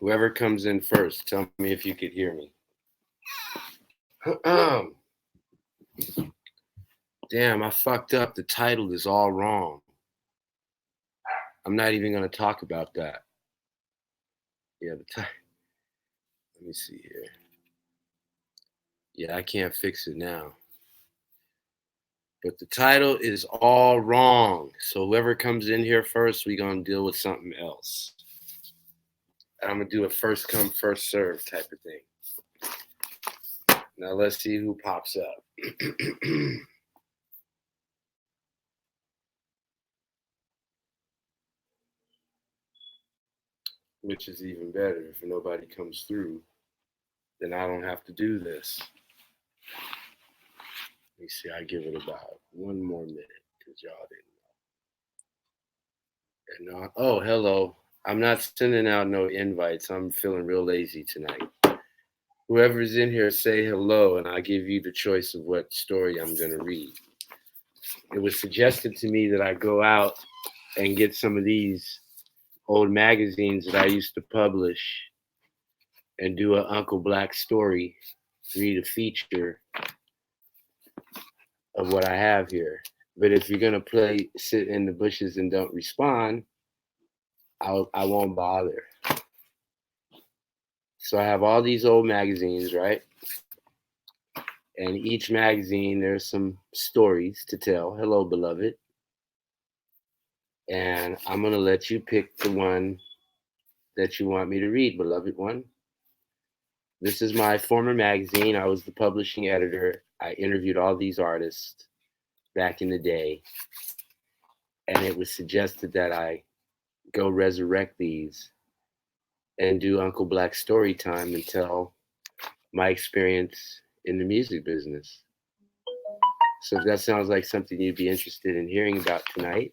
Whoever comes in first, tell me if you could hear me. Damn, I fucked up. The title is all wrong. I'm not even going to talk about that. Yeah, let me see here. Yeah, I can't fix it now. But the title is all wrong. So whoever comes in here first, we're going to deal with something else. I'm going to do a first come, first serve type of thing. Now let's see who pops up. Which is even better. If nobody comes through, then I don't have to do this. Let me see, I give it about 1 more minute because y'all didn't know. And oh, hello. I'm not sending out no invites. I'm feeling real lazy tonight. Whoever's in here, say hello, and I'll give you the choice of what story I'm going to read. It was suggested to me that I go out and get some of these old magazines that I used to publish and do an Uncle Black story, read a feature of what I have here. But if you're gonna sit in the bushes and don't respond, I won't bother. So I have all these old magazines, right? And each magazine, there's some stories to tell. Hello, beloved. And I'm gonna let you pick the one that you want me to read, beloved one. This is my former magazine. I was the publishing editor. I interviewed all these artists back in the day. And it was suggested that I go resurrect these and do Uncle Black story time and tell my experience in the music business. So if that sounds like something you'd be interested in hearing about tonight,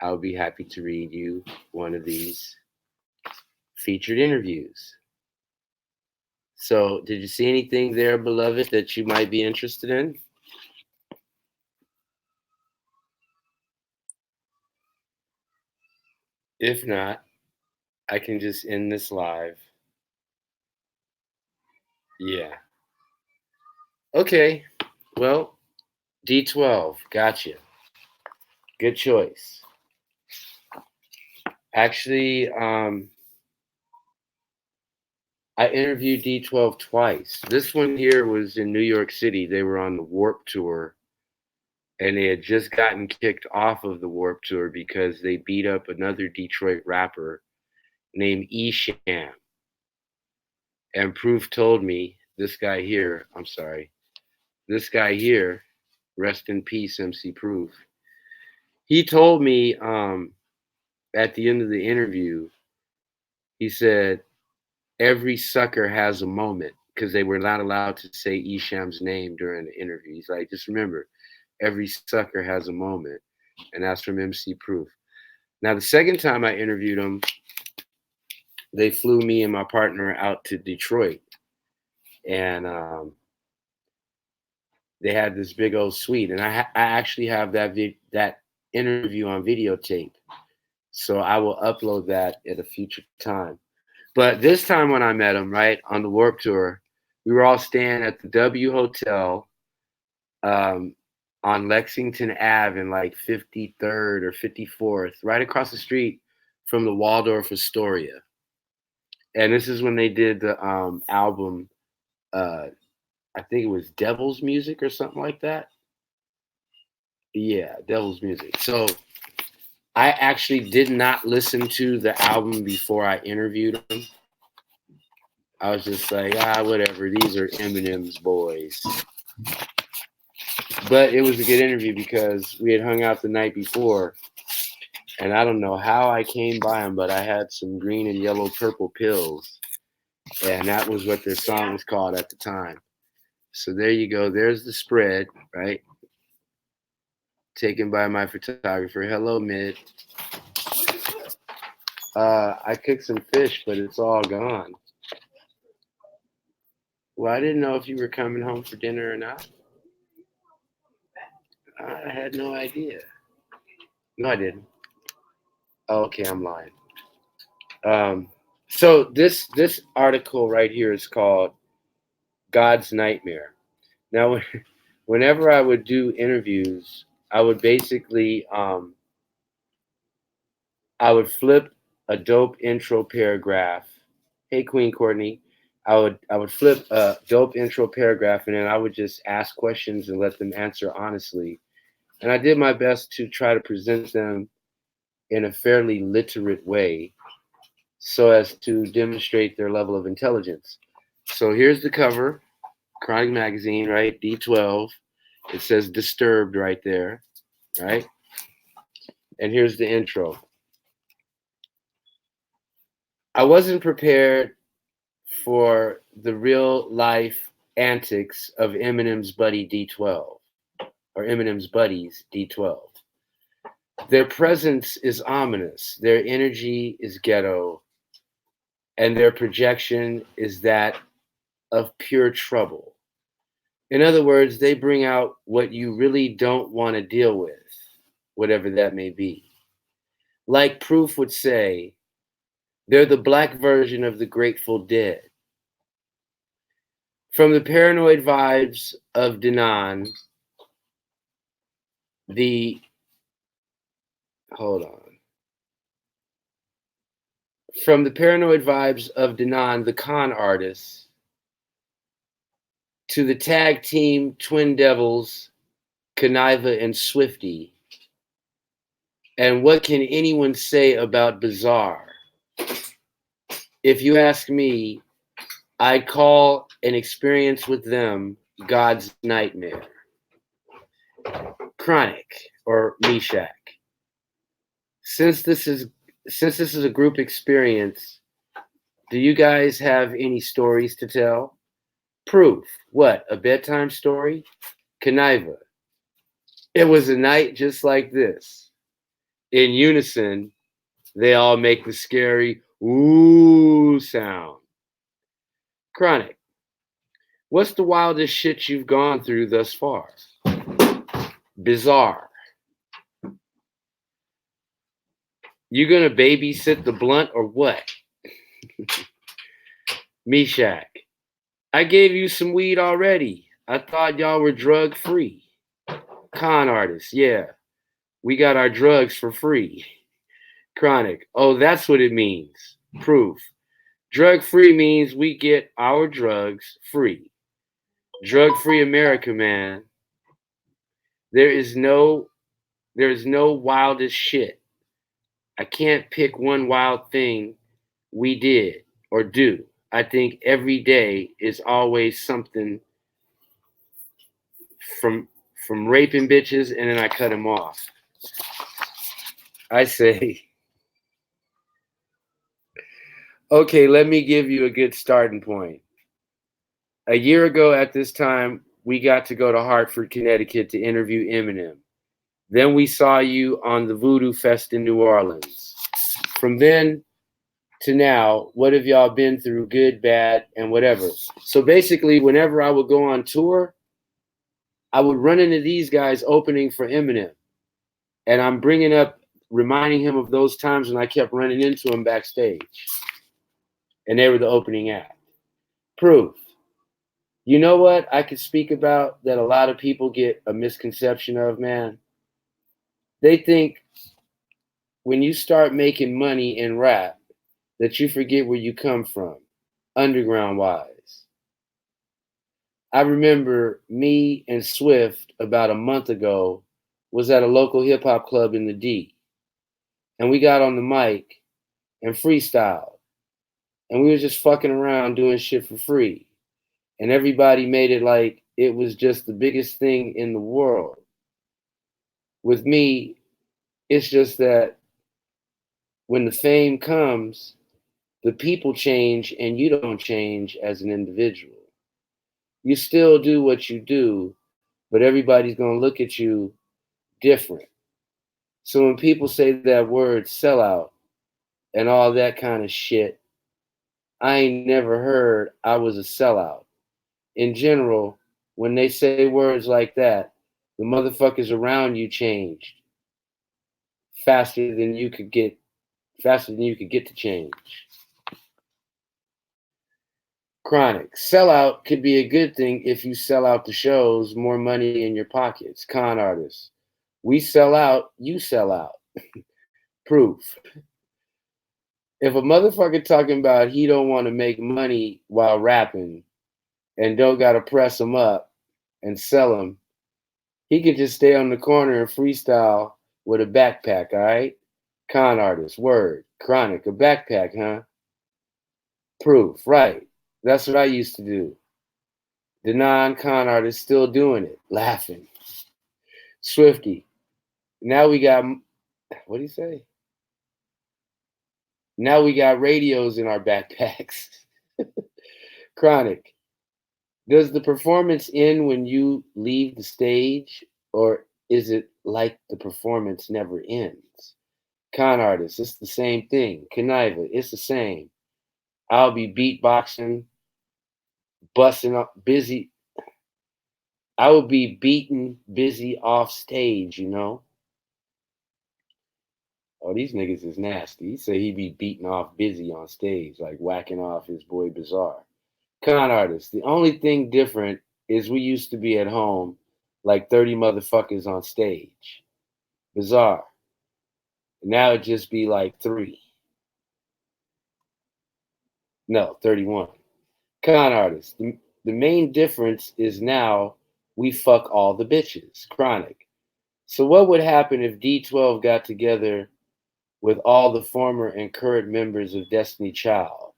I'll be happy to read you one of these featured interviews. So did you see anything there, beloved, that you might be interested in? If not, I can just end this live. Yeah. Okay. Well, D12. Gotcha. Good choice. Actually, I interviewed D12 twice. This one here was in New York City. They were on the Warp Tour, and they had just gotten kicked off of the Warp Tour because they beat up another Detroit rapper named Esham. And Proof told me, this guy here, rest in peace, MC Proof. He told me at the end of the interview, he said, every sucker has a moment, because they were not allowed to say Esham's name during the interview. He's like, just remember, every sucker has a moment. And that's from MC Proof. Now, the second time I interviewed him, they flew me and my partner out to Detroit. And they had this big old suite. And I actually have that interview on videotape. So I will upload that at a future time. But this time when I met him, right, on the Warp Tour, we were all staying at the W Hotel on Lexington Ave in like 53rd or 54th, right across the street from the Waldorf Astoria. And this is when they did the album, I think it was Devil's Music or something like that. Yeah, Devil's Music. So I actually did not listen to the album before I interviewed him. I was just like, whatever. These are Eminem's boys. But it was a good interview because we had hung out the night before. And I don't know how I came by him, but I had some green and yellow purple pills. And that was what their song was called at the time. So there you go. There's the spread, right? Taken by my photographer. Hello, Mid. I cooked some fish, but it's all gone. Well, I didn't know if you were coming home for dinner or not. I had no idea. No, I didn't. Oh, okay, I'm lying. So this article right here is called God's Nightmare. Now, whenever I would do interviews, I would basically I would flip a dope intro paragraph. Hey, Queen Courtney. I would flip a dope intro paragraph, and then I would just ask questions and let them answer honestly. And I did my best to try to present them in a fairly literate way so as to demonstrate their level of intelligence. So here's the cover, Chronic Magazine, right? D12. It says Disturbed right there, right? And here's the intro. I wasn't prepared for the real life antics of Eminem's buddy D12, or Eminem's buddies D12. Their presence is ominous, their energy is ghetto, and their projection is that of pure trouble. In other words, they bring out what you really don't want to deal with, whatever that may be. Like Proof would say, they're the black version of the Grateful Dead. From the paranoid vibes of Denon, the hold on. From the paranoid vibes of Denon, the con artist, to the tag team Twin Devils, Kaniva and Swifty. And what can anyone say about Bizarre? If you ask me, I'd call an experience with them God's nightmare. Chronic or Meshack. Since this is a group experience, do you guys have any stories to tell? Proof. What? A bedtime story? Kaniva. It was a night just like this. In unison, they all make the scary ooh sound. Chronic. What's the wildest shit you've gone through thus far? Bizarre. You gonna babysit the blunt or what? Meshack. I gave you some weed already. I thought y'all were drug free. Con artists, yeah. We got our drugs for free. Chronic. Oh, that's what it means. Proof. Drug free means we get our drugs free. Drug free America, man. There is no wildest shit. I can't pick one wild thing we did or do. I think every day is always something from raping bitches, and then I cut him off. I say, okay, let me give you a good starting point. A year ago at this time, we got to go to Hartford, Connecticut to interview Eminem. Then we saw you on the Voodoo Fest in New Orleans. From then to now, what have y'all been through, good, bad, and whatever? So basically, whenever I would go on tour, I would run into these guys opening for Eminem. And I'm reminding him of those times when I kept running into him backstage. And they were the opening act. Proof. You know what I could speak about that a lot of people get a misconception of, man? They think when you start making money in rap that you forget where you come from, underground wise. I remember me and Swift about a month ago was at a local hip hop club in the D. And we got on the mic and freestyled. And we were just fucking around doing shit for free. And everybody made it like it was just the biggest thing in the world. With me, it's just that when the fame comes, the people change and you don't change as an individual. You still do what you do, but everybody's going to look at you different. So when people say that word sellout and all that kind of shit, I ain't never heard I was a sellout. In general, when they say words like that, the motherfuckers around you changed faster than you could get to change. Chronic. Sellout could be a good thing if you sell out the shows, more money in your pockets. Con artists. We sell out, you sell out. Proof. If a motherfucker talking about he don't want to make money while rapping and don't gotta press him up and sell him, he can just stay on the corner and freestyle with a backpack, all right? Con artist, word. Chronic, a backpack, huh? Proof, right. That's what I used to do. The non-con artist still doing it, laughing. Swifty. Now we got, what do you say? Now we got radios in our backpacks. Chronic. Does the performance end when you leave the stage, or is it like the performance never ends? Con artist, it's the same thing. Conniva, it's the same. I'll be beatboxing, busting up, busy. I will be beaten busy off stage, you know? Oh, these niggas is nasty. He say he be beating off busy on stage, like whacking off his boy Bizarre. Con artist, the only thing different is we used to be at home like 30 motherfuckers on stage. Bizarre. Now it just be like 3. No, 31. Con artist, the main difference is now we fuck all the bitches. Chronic. So what would happen if D12 got together with all the former and current members of Destiny Child?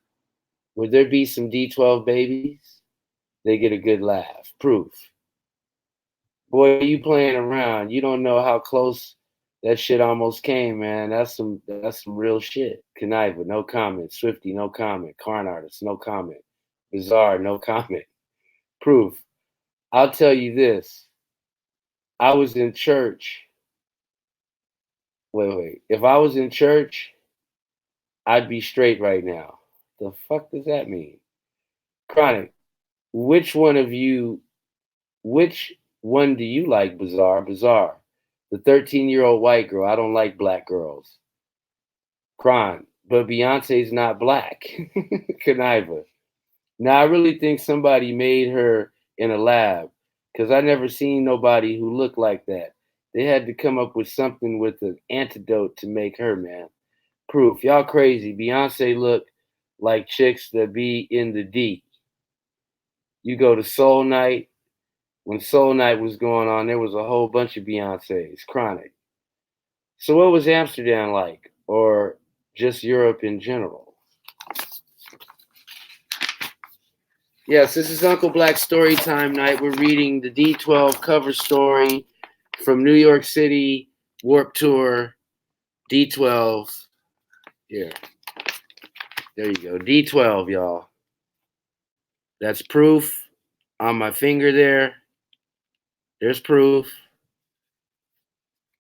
Would there be some D12 babies? They get a good laugh. Proof. Boy, you playing around. You don't know how close that shit almost came, man. That's some real shit. Conniva, no comment. Swifty, no comment. Carn artist, no comment. Bizarre, no comment. Proof. I'll tell you this. I was in church. Wait. If I was in church, I'd be straight right now. The fuck does that mean? Chronic. Which one do you like, Bizarre? Bizarre. The 13-year-old white girl. I don't like black girls. Cron. But Beyonce's not black. Conniva. Now, I really think somebody made her in a lab because I never seen nobody who looked like that. They had to come up with something with an antidote to make her, man. Proof. Y'all crazy. Beyonce look like chicks that be in the D. You go to Soul Night. When Soul Night was going on, there was a whole bunch of Beyoncés. Chronic. So what was Amsterdam like? Or just Europe in general? Yes, this is Uncle Black Story Time Night. We're reading the D12 cover story from New York City Warped Tour. D12. Yeah. There you go. D12, y'all. That's proof on my finger there. There's proof.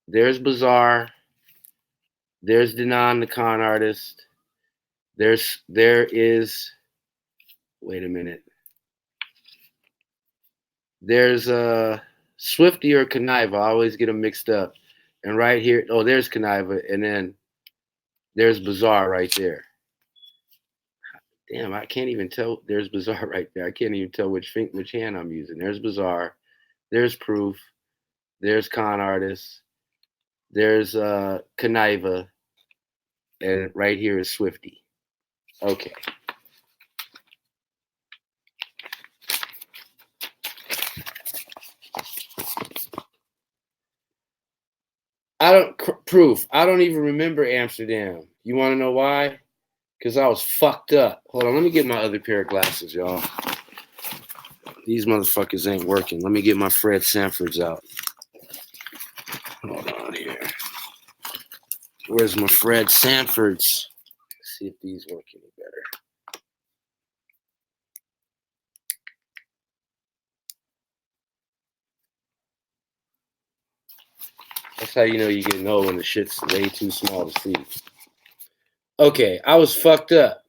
There's Bizarre. There's Denon, the con artist. There is. Wait a minute. There's Swifty or Conniva. I always get them mixed up. And right here, oh, there's Conniva, and then there's Bizarre right there. Damn, I can't even tell. There's Bizarre right there. I can't even tell which hand I'm using. There's Bizarre. There's Proof. There's Con Artist. There's Conniva. And right here is Swifty. Okay. Proof. I don't even remember Amsterdam. You want to know why? Because I was fucked up. Hold on, let me get my other pair of glasses, y'all. These motherfuckers ain't working. Let me get my Fred Sanfords out. Hold on here. Where's my Fred Sanfords? Let's see if these work any better. That's how you know you're getting old when the shit's way too small to see. Okay, I was fucked up.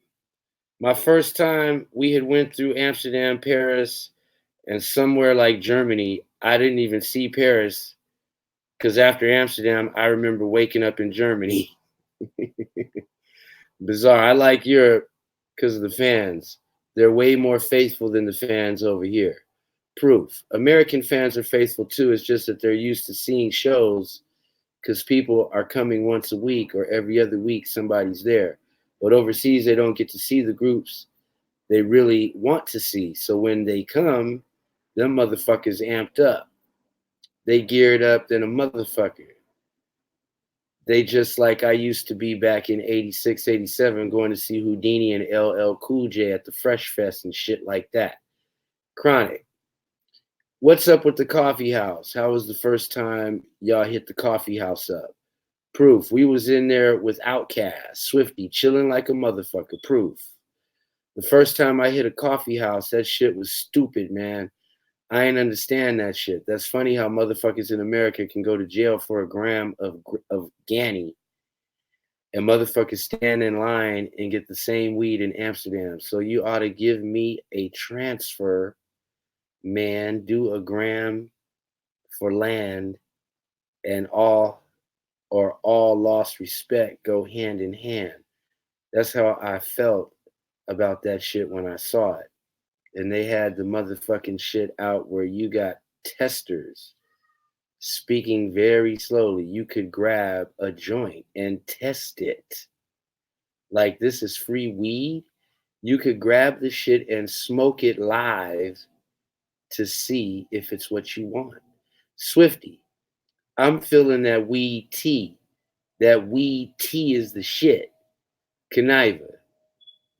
My first time we had went through Amsterdam, Paris, and somewhere like Germany. I didn't even see Paris because after Amsterdam, I remember waking up in Germany. Bizarre. I like Europe because of the fans. They're way more faithful than the fans over here. Proof. American fans are faithful too. It's just that they're used to seeing shows because people are coming once a week or every other week, somebody's there. But overseas, they don't get to see the groups they really want to see. So when they come, them motherfuckers amped up. They geared up than a motherfucker. They just like I used to be back in 86, 87, going to see Houdini and LL Cool J at the Fresh Fest and shit like that. Chronic. What's up with the coffee house? How was the first time y'all hit the coffee house up? Proof. We was in there with Outkast, Swifty, chilling like a motherfucker. Proof. The first time I hit a coffee house, that shit was stupid, man. I ain't understand that shit. That's funny how motherfuckers in America can go to jail for a gram of Ganny and motherfuckers stand in line and get the same weed in Amsterdam. So you ought to give me a transfer, man. Do a gram for land and all lost respect go hand in hand. That's how I felt about that shit when I saw it. And they had the motherfucking shit out where you got testers speaking very slowly. You could grab a joint and test it. Like this is free weed. You could grab the shit and smoke it live to see if it's what you want. Swifty, I'm feeling that weed tea. That weed tea is the shit. Conniver.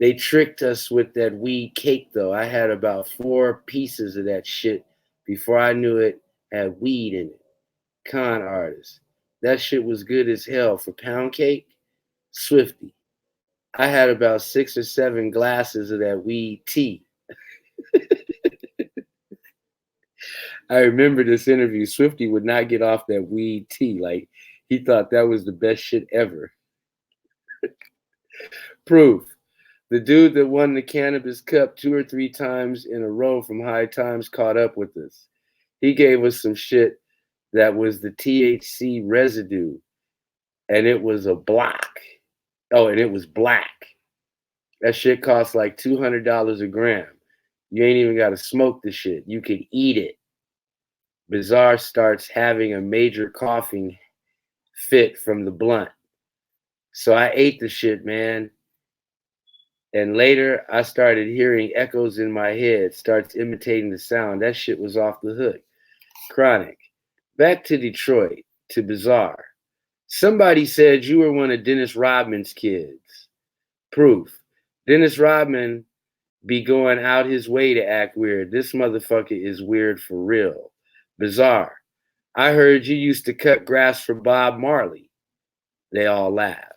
They tricked us with that weed cake though. I had about 4 pieces of that shit before I knew it had weed in it. Con artist. That shit was good as hell for pound cake. Swifty. I had about 6 or 7 glasses of that weed tea. I remember this interview. Swifty would not get off that weed tea. Like he thought that was the best shit ever. Proof. The dude that won the cannabis cup 2 or 3 times in a row from High Times caught up with us. He gave us some shit that was the THC residue, and it was a block. Oh, and it was black. That shit costs like $200 a gram. You ain't even got to smoke the shit. You could eat it. Bizarre starts having a major coughing fit from the blunt. So I ate the shit, man. And later, I started hearing echoes in my head, starts imitating the sound. That shit was off the hook. Chronic. Back to Detroit, to Bizarre. Somebody said you were one of Dennis Rodman's kids. Proof. Dennis Rodman be going out his way to act weird. This motherfucker is weird for real. Bizarre. I heard you used to cut grass for Bob Marley. They all laugh.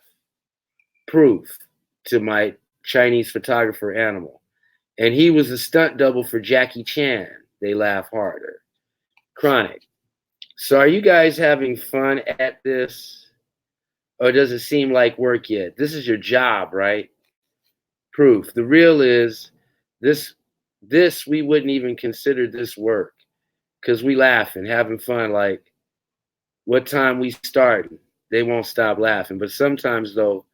Proof. To my Chinese photographer Animal. And he was a stunt double for Jackie Chan. They laugh harder. Chronic. So are you guys having fun at this? Or does it seem like work yet? This is your job, right? Proof. The real is this we wouldn't even consider this work because we laughing, having fun. Like what time we starting? They won't stop laughing. But sometimes though,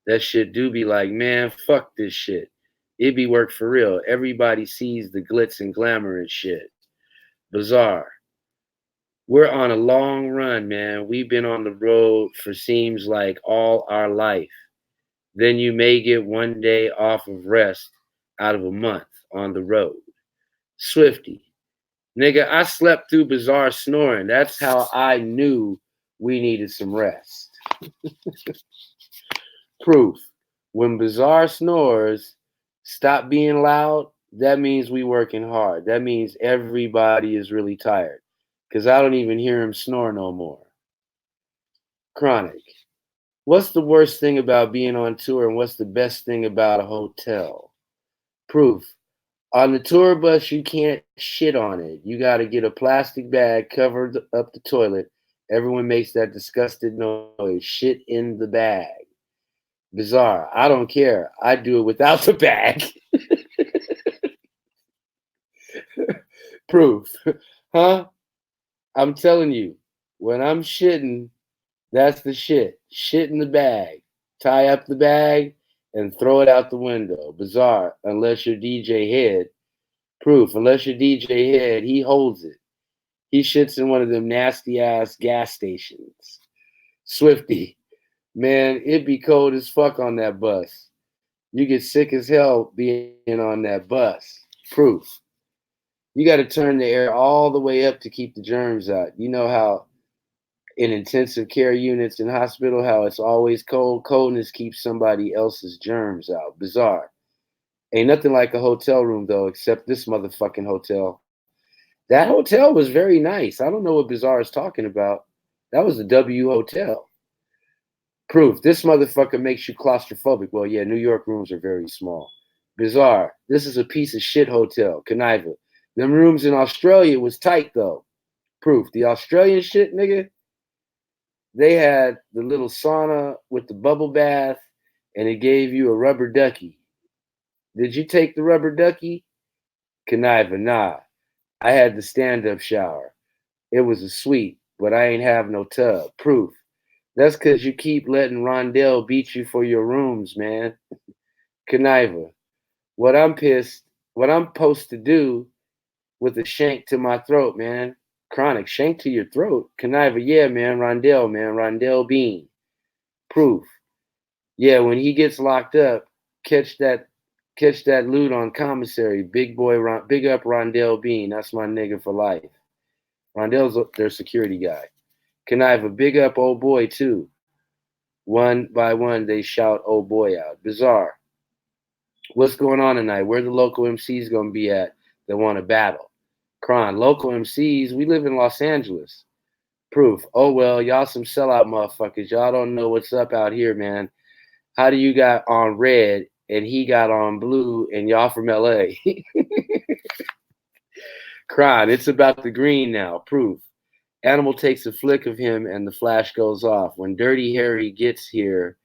that shit do be like, man, fuck this shit. It be work for real. Everybody sees the glitz and glamour and shit. Bizarre. We're on a long run, man. We've been on the road for seems like all our life. Then you may get one day off of rest out of a month on the road. Swifty. Nigga, I slept through Bizarre snoring. That's how I knew we needed some rest. Proof. When Bizarre snores, stop being loud. That means we working hard. That means everybody is really tired. Because I don't even hear him snore no more. Chronic. What's the worst thing about being on tour and what's the best thing about a hotel? Proof. On the tour bus, you can't shit on it. You got to get a plastic bag, cover up the toilet. Everyone makes that disgusted noise. Shit in the bag. Bizarre. I don't care. I do it without the bag. Proof. Huh? I'm telling you, when I'm shitting, that's the shit. Shit in the bag. Tie up the bag and throw it out the window. Bizarre. Unless your DJ head. Proof. Unless your DJ head, he holds it. He shits in one of them nasty ass gas stations. Swifty. Man, it be cold as fuck on that bus. You get sick as hell being on that bus. Proof. You got to turn the air all the way up to keep the germs out. You know how in intensive care units in hospital, how it's always cold. Coldness keeps somebody else's germs out. Bizarre. Ain't nothing like a hotel room, though, except this motherfucking hotel. That hotel was very nice. I don't know what Bizarre is talking about. That was the W Hotel. Proof. This motherfucker makes you claustrophobic. Well, yeah, New York rooms are very small. Bizarre. This is a piece of shit hotel. Conniver. Them rooms in Australia was tight, though. Proof. The Australian shit, nigga, they had the little sauna with the bubble bath, and it gave you a rubber ducky. Did you take the rubber ducky? Conniver. Nah. I had the stand-up shower. It was a suite, but I ain't have no tub. Proof. That's because you keep letting Rondell beat you for your rooms, man. Conniver. What I'm supposed to do with a shank to my throat, man. Chronic, shank to your throat. Conniver. Yeah, man. Rondell Bean. Proof. Yeah, when he gets locked up, catch that loot on commissary. Big up Rondell Bean. That's my nigga for life. Rondell's their security guy. Conniver, big up old boy too. One by one, they shout old boy out. Bizarre. What's going on tonight? Where the local MCs gonna be at that want to battle? Kron, local MCs, we live in Los Angeles. Proof. Oh well, y'all some sellout motherfuckers. Y'all don't know what's up out here, man. How do you got on red and he got on blue and y'all from LA? Kron, it's about the green now. Proof. Animal takes a flick of him and the flash goes off. When Dirty Harry gets here,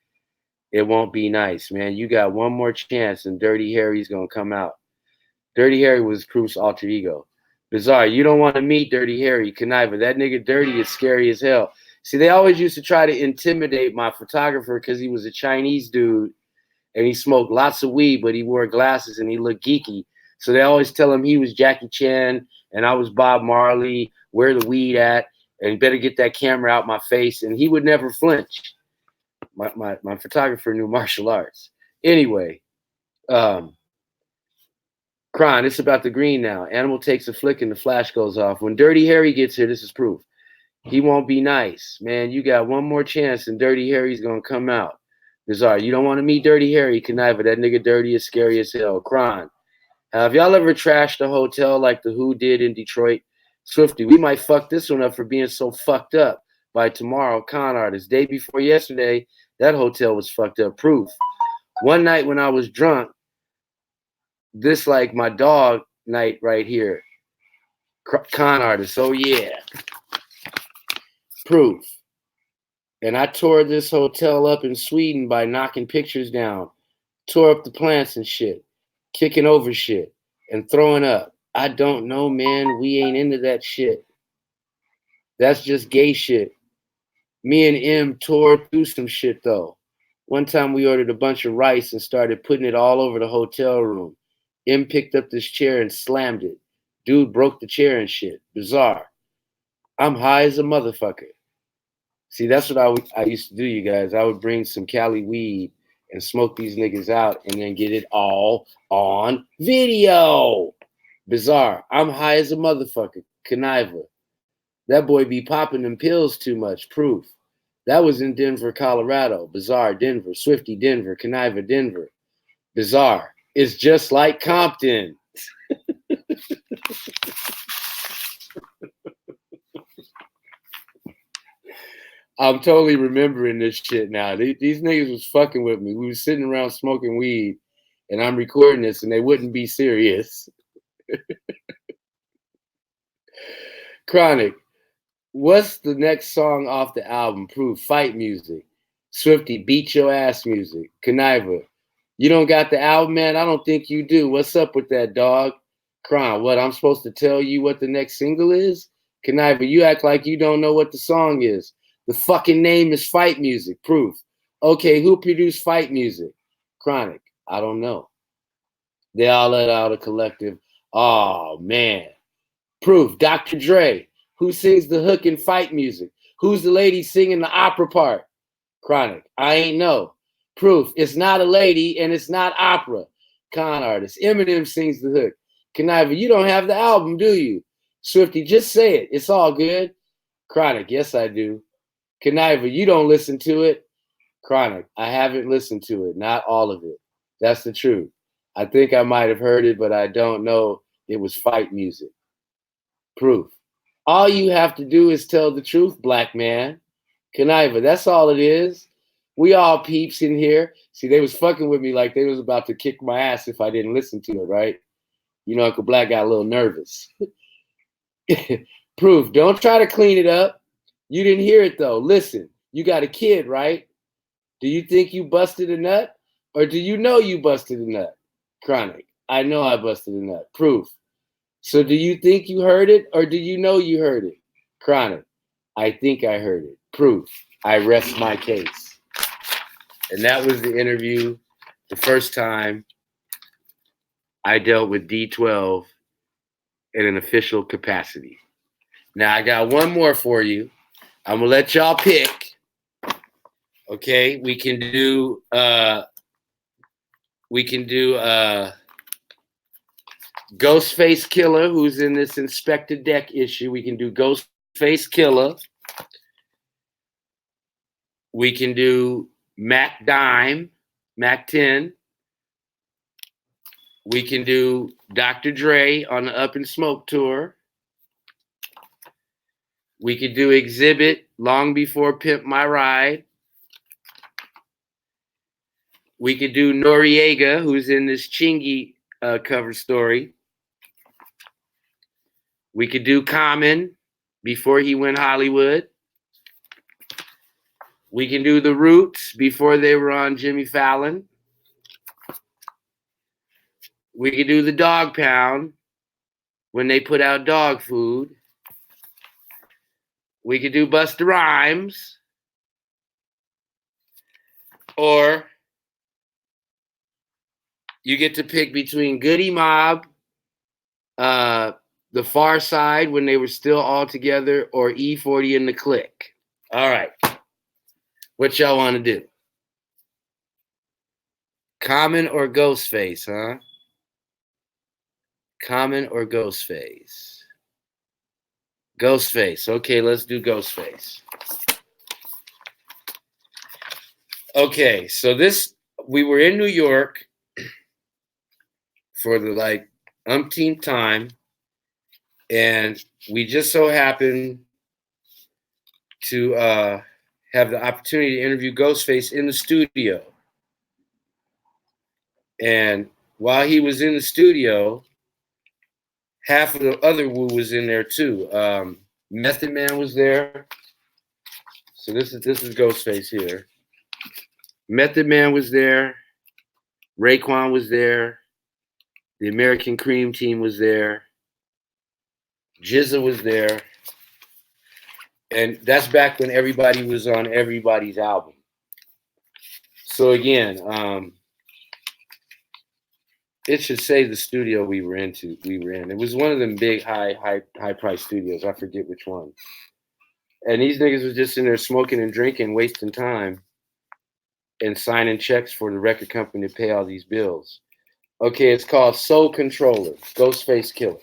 it won't be nice, man. You got one more chance and Dirty Harry's going to come out. Dirty Harry was Proof's alter ego. Bizarre, you don't want to meet Dirty Harry. Conniver, that nigga Dirty is scary as hell. See, they always used to try to intimidate my photographer because he was a Chinese dude and he smoked lots of weed, but he wore glasses and he looked geeky. So they always tell him he was Jackie Chan and I was Bob Marley. Where the weed at? And better get that camera out my face. And he would never flinch. My photographer knew martial arts. Anyway, Kron, it's about the green now. Animal takes a flick and the flash goes off. When Dirty Harry gets here, this is proof. He won't be nice. Man, you got one more chance and Dirty Harry's going to come out. Bizarre, you don't want to meet Dirty Harry. Conniver, that nigga Dirty is scary as hell. Kron, have y'all ever trashed a hotel like the Who did in Detroit? Swifty, we might fuck this one up for being so fucked up by tomorrow. Con artist. Day before yesterday, that hotel was fucked up. Proof. One night when I was drunk, this like my dog night right here. Con artist. Oh yeah. Proof. And I tore this hotel up in Sweden by knocking pictures down, tore up the plants and shit, kicking over shit, and throwing up. I don't know, man. We ain't into that shit. That's just gay shit. Me and M tore through some shit, though. One time we ordered a bunch of rice and started putting it all over the hotel room. M picked up this chair and slammed it. Dude broke the chair and shit. Bizarre. I'm high as a motherfucker. See, that's what I used to do, you guys. I would bring some Cali weed and smoke these niggas out and then get it all on video. Bizarre. I'm high as a motherfucker. Conniver. That boy be popping them pills too much. Proof. That was in Denver, Colorado. Bizarre. Denver. Swifty. Denver. Conniver. Denver. Bizarre. It's just like Compton. I'm totally remembering this shit now. These niggas was fucking with me. We was sitting around smoking weed, and I'm recording this, and they wouldn't be serious. Chronic. What's the next song off the album? Proof. Fight music. Swifty. Beat your ass music. Conniver. You don't got the album, man? I don't think you do. What's up with that, dog? Cron. What, I'm supposed to tell you what the next single is? Conniver. You act like you don't know what the song is. The fucking name is Fight Music. Proof. Okay, who produced Fight Music? Chronic, I don't know. They all let out a collective, oh man. Proof, Dr. Dre. Who sings the hook in fight music? Who's the lady singing the opera part? Chronic, I ain't know. Proof, it's not a lady and it's not opera. Con artist, Eminem sings the hook. Conniver, you don't have the album, do you? Swifty, just say it. It's all good. Chronic, yes, I do. Conniver, you don't listen to it. Chronic, I haven't listened to it. Not all of it. That's the truth. I think I might have heard it, but I don't know it was fight music. Proof. All you have to do is tell the truth, black man. Conniver, that's all it is. We all peeps in here. See, they was fucking with me like they was about to kick my ass if I didn't listen to it, right? You know, Uncle Black got a little nervous. Proof, don't try to clean it up. You didn't hear it though. Listen, you got a kid, right? Do you think you busted a nut? Or do you know you busted a nut? Chronic, I know I busted a nut. Proof. So do you think you heard it or do you know you heard it? Chronic, I think I heard it. Proof. I rest my case. And that was the interview, the first time I dealt with D12 in an official capacity. Now I got one more for you. I'm gonna let y'all pick. Okay, we can do Ghostface Killer, who's in this Inspector Deck issue. We can do Ghostface Killer. We can do Mac Dime, Mac 10. We can do Dr. Dre on the Up in Smoke tour. We could do Exhibit, Long Before Pimp My Ride. We could do Noriega, who's in this Chingy cover story. We could do Common, before he went Hollywood. We can do The Roots, before they were on Jimmy Fallon. We could do The Dog Pound, when they put out dog food. We could do Busta Rhymes. Or you get to pick between Goody Mob, The Far Side when they were still all together, or E40 and the Click. All right. What y'all want to do? Common or Ghostface, huh? Common or Ghostface? Ghostface. Okay, let's do Ghostface. Okay, so we were in New York for the umpteenth time, and we just so happened to have the opportunity to interview Ghostface in the studio. And while he was in the studio, half of the other Wu was in there too. Method Man was there. So this is Ghostface here. Method Man was there. Raekwon was there. The American Cream Team was there. Jizza was there. And that's back when everybody was on everybody's album. So again, it should say the studio we were in. It was one of them big high price studios. I forget which one. And these niggas was just in there smoking and drinking, wasting time, and signing checks for the record company to pay all these bills. Okay, it's called Soul Controller, Ghostface Killer.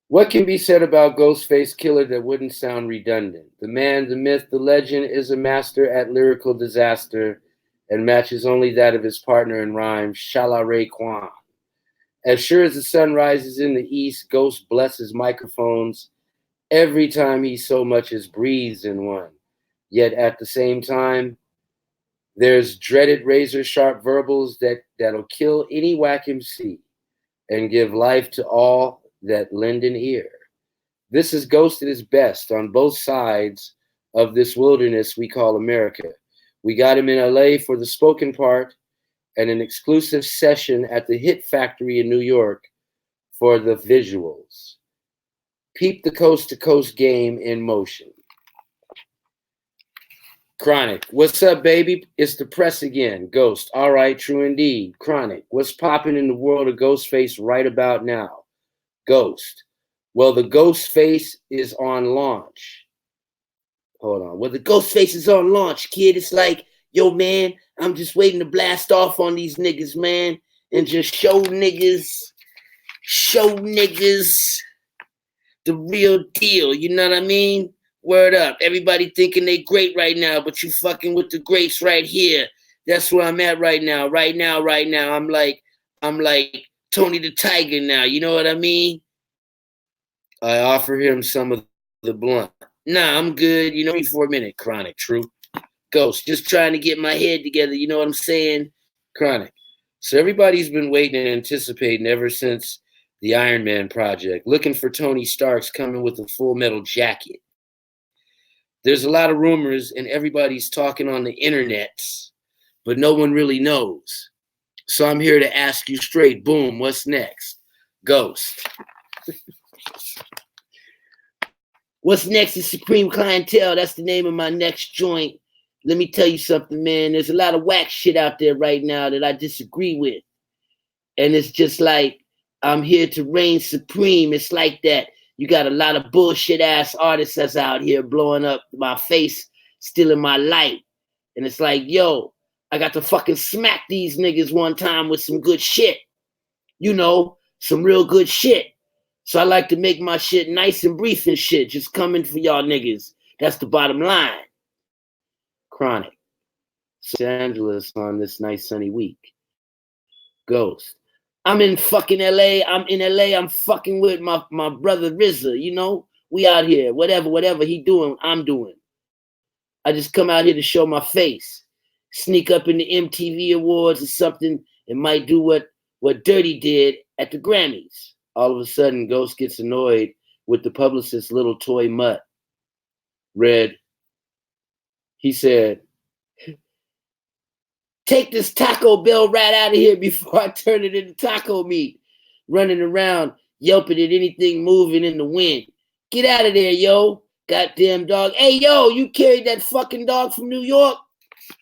What can be said about Ghostface Killer that wouldn't sound redundant? The man, the myth, the legend is a master at lyrical disaster and matches only that of his partner in rhyme, Shala Raekwon. As sure as the sun rises in the east, Ghost blesses microphones every time he so much as breathes in one. Yet at the same time, there's dreaded razor-sharp verbals that'll kill any whack MC and give life to all that lend an ear. This is Ghost at his best on both sides of this wilderness we call America. We got him in LA for the spoken part and an exclusive session at the Hit Factory in New York for the visuals. Peep the coast-to-coast game in motion. Chronic. What's up, baby? It's the press again. Ghost. All right, true indeed. Chronic. What's popping in the world of Ghostface right about now? Ghost. Well, the Ghostface is on launch. Hold on. Well, the Ghostface is on launch, kid. It's like, yo, man, I'm just waiting to blast off on these niggas, man, and just show niggas the real deal. You know what I mean? Word up. Everybody thinking they great right now, but you fucking with the greats right here. That's where I'm at right now. Right now. I'm like Tony the Tiger now. You know what I mean? I offer him some of the blunt. Nah, I'm good. You know me for a minute. Chronic, true. Ghost, just trying to get my head together. You know what I'm saying? Chronic. So everybody's been waiting and anticipating ever since the Iron Man project, looking for Tony Stark's coming with a full metal jacket. There's a lot of rumors and everybody's talking on the internets, but no one really knows. So I'm here to ask you straight, boom, what's next? Ghost. What's next is Supreme Clientele. That's the name of my next joint. Let me tell you something, man. There's a lot of whack shit out there right now that I disagree with. And it's just like, I'm here to reign supreme. It's like that. You got a lot of bullshit ass artists that's out here blowing up my face, stealing my light. And it's like, yo, I got to fucking smack these niggas one time with some good shit. You know, some real good shit. So I like to make my shit nice and brief and shit. Just coming for y'all niggas. That's the bottom line. Chronic. Los Angeles on this nice sunny week. Ghost. I'm in fucking LA. I'm fucking with my brother RZA, you know? We out here. Whatever he doing, I'm doing. I just come out here to show my face. Sneak up in the MTV Awards or something and might do what Dirty did at the Grammys. All of a sudden, Ghost gets annoyed with the publicist's little toy mutt. Red. He said, take this Taco Bell rat out of here before I turn it into taco meat. Running around, yelping at anything moving in the wind. Get out of there, yo. Goddamn dog. Hey, yo, you carried that fucking dog from New York?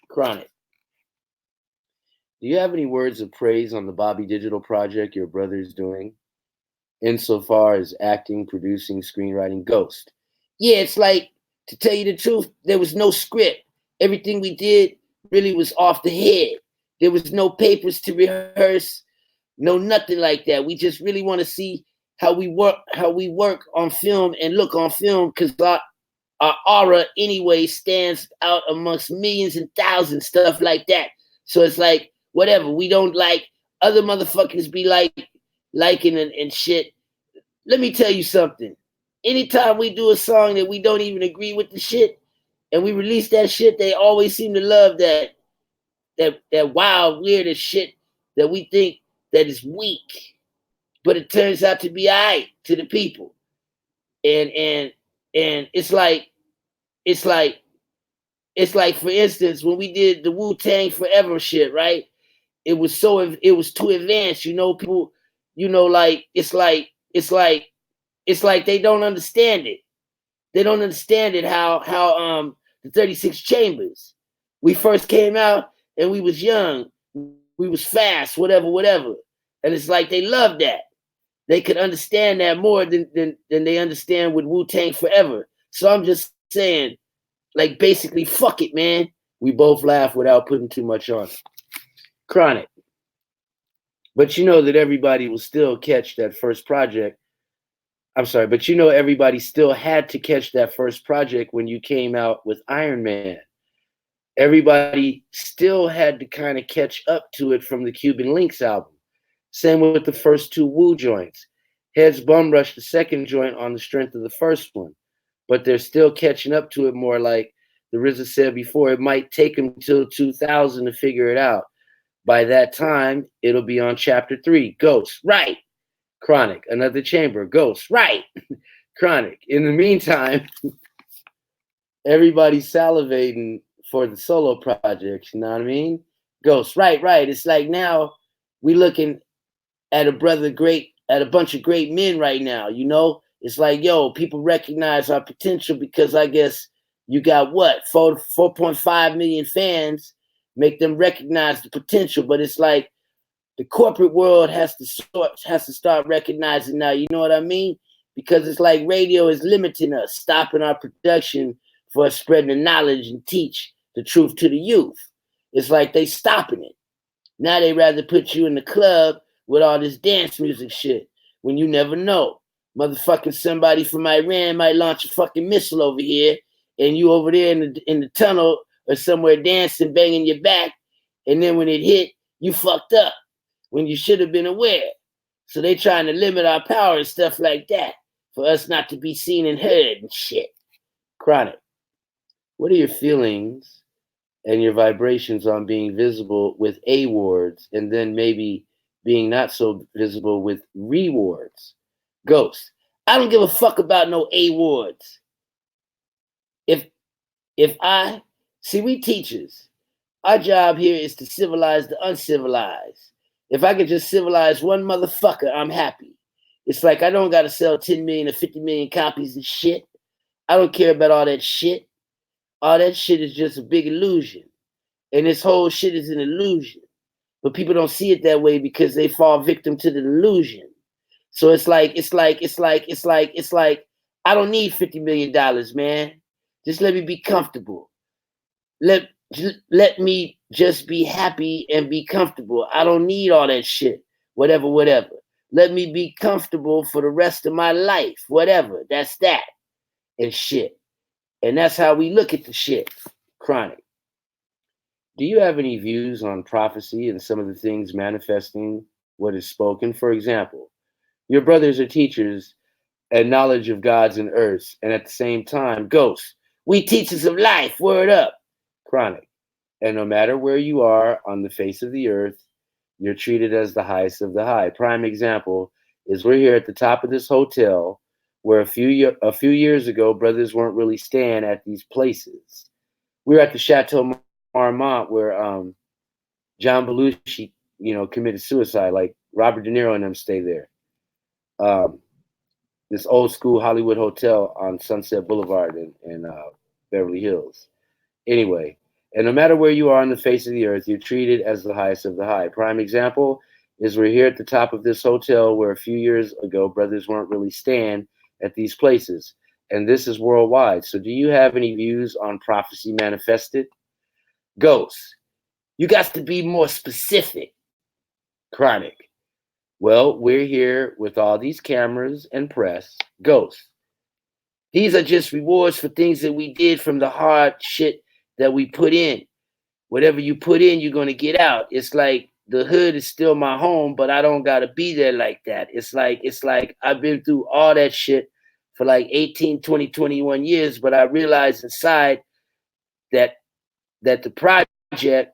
Chronic. Do you have any words of praise on the Bobby Digital project your brother's doing? Insofar as acting, producing, screenwriting? Ghost. Yeah, it's like, to tell you the truth, there was no script. Everything we did really was off the head. There was no papers to rehearse, no nothing like that. We just really want to see how we work on film and look on film, because our aura anyway stands out amongst millions and thousands, stuff like that. So it's like, whatever. We don't like other motherfuckers be liking and shit. Let me tell you something. Anytime we do a song that we don't even agree with the shit, and we release that shit, they always seem to love that wild, weird shit that we think that is weak, but it turns out to be alright to the people. And it's like, for instance, when we did the Wu-Tang Forever shit, right? It was too advanced, you know. People, you know, like it's like they don't understand it. They don't understand it how the 36 Chambers. We first came out and we was young, we was fast, whatever. And it's like they love that. They could understand that more than they understand with Wu-Tang Forever. So I'm just saying, like, basically, fuck it, man. We both laugh without putting too much on it. Chronic. But you know that everybody will still catch that first project. I'm sorry, but you know everybody still had to catch that first project when you came out with Iron Man. Everybody still had to kind of catch up to it from the Cuban Links album. Same with the first two Wu joints. Heads bum rushed the second joint on the strength of the first one, but they're still catching up to it more. Like the RZA said before, it might take them till 2000 to figure it out. By that time, it'll be on chapter 3. Ghost, right. Chronic, another chamber. Ghost, right. Chronic. In the meantime, everybody's salivating for the solo projects, you know what I mean? Ghost, right. It's like now we looking at a bunch of great men right now, you know? It's like, yo, people recognize our potential because I guess, You got what? 4.5 million fans, make them recognize the potential. But it's like the corporate world has to start recognizing now, you know what I mean? Because it's like radio is limiting us, stopping our production for us spreading the knowledge and teach the truth to the youth. It's like they stopping it. Now they rather put you in the club with all this dance music shit when you never know. Motherfucking somebody from Iran might launch a fucking missile over here and you over there in the tunnel or somewhere dancing, banging your back. And then when it hit, you fucked up when you should have been aware. So they trying to limit our power and stuff like that for us not to be seen and heard and shit. Chronic, what are your feelings and your vibrations on being visible with awards and then maybe being not so visible with rewards? Ghost, I don't give a fuck about no awards. If I see, we teachers, our job here is to civilize the uncivilized. If I could just civilize one motherfucker, I'm happy. It's like I don't gotta sell 10 million or 50 million copies of shit. I don't care about all that shit. All that shit is just a big illusion. And this whole shit is an illusion. But people don't see it that way because they fall victim to the illusion. So it's like, I don't need $50 million, man. Just let me be comfortable. Let me just be happy and be comfortable. I don't need all that shit. Whatever. Let me be comfortable for the rest of my life. Whatever. That's that. And shit. And that's how we look at the shit. Chronic. Do you have any views on prophecy and some of the things manifesting what is spoken? For example, your brothers are teachers and knowledge of gods and earths, and at the same time, ghosts. We teachers of life. Word up. Chronic. And no matter where you are on the face of the earth, you're treated as the highest of the high. Prime example is we're here at the top of this hotel where a few years ago, brothers weren't really staying at these places. We were at the Chateau Marmont where John Belushi, committed suicide. Like Robert De Niro and them stay there. This old school Hollywood hotel on Sunset Boulevard in Beverly Hills. Anyway, and no matter where you are on the face of the earth, you're treated as the highest of the high. Prime example is we're here at the top of this hotel where a few years ago, brothers weren't really staying at these places. And this is worldwide. So do you have any views on prophecy manifested? Ghosts, you got to be more specific. Chronic. Well, we're here with all these cameras and press. Ghosts. These are just rewards for things that we did from the hard shit that we put in. Whatever you put in, you're going to get out. It's like the hood is still my home, but I don't got to be there like that. It's like I've been through all that shit for like 18, 20, 21 years, but I realized inside that the project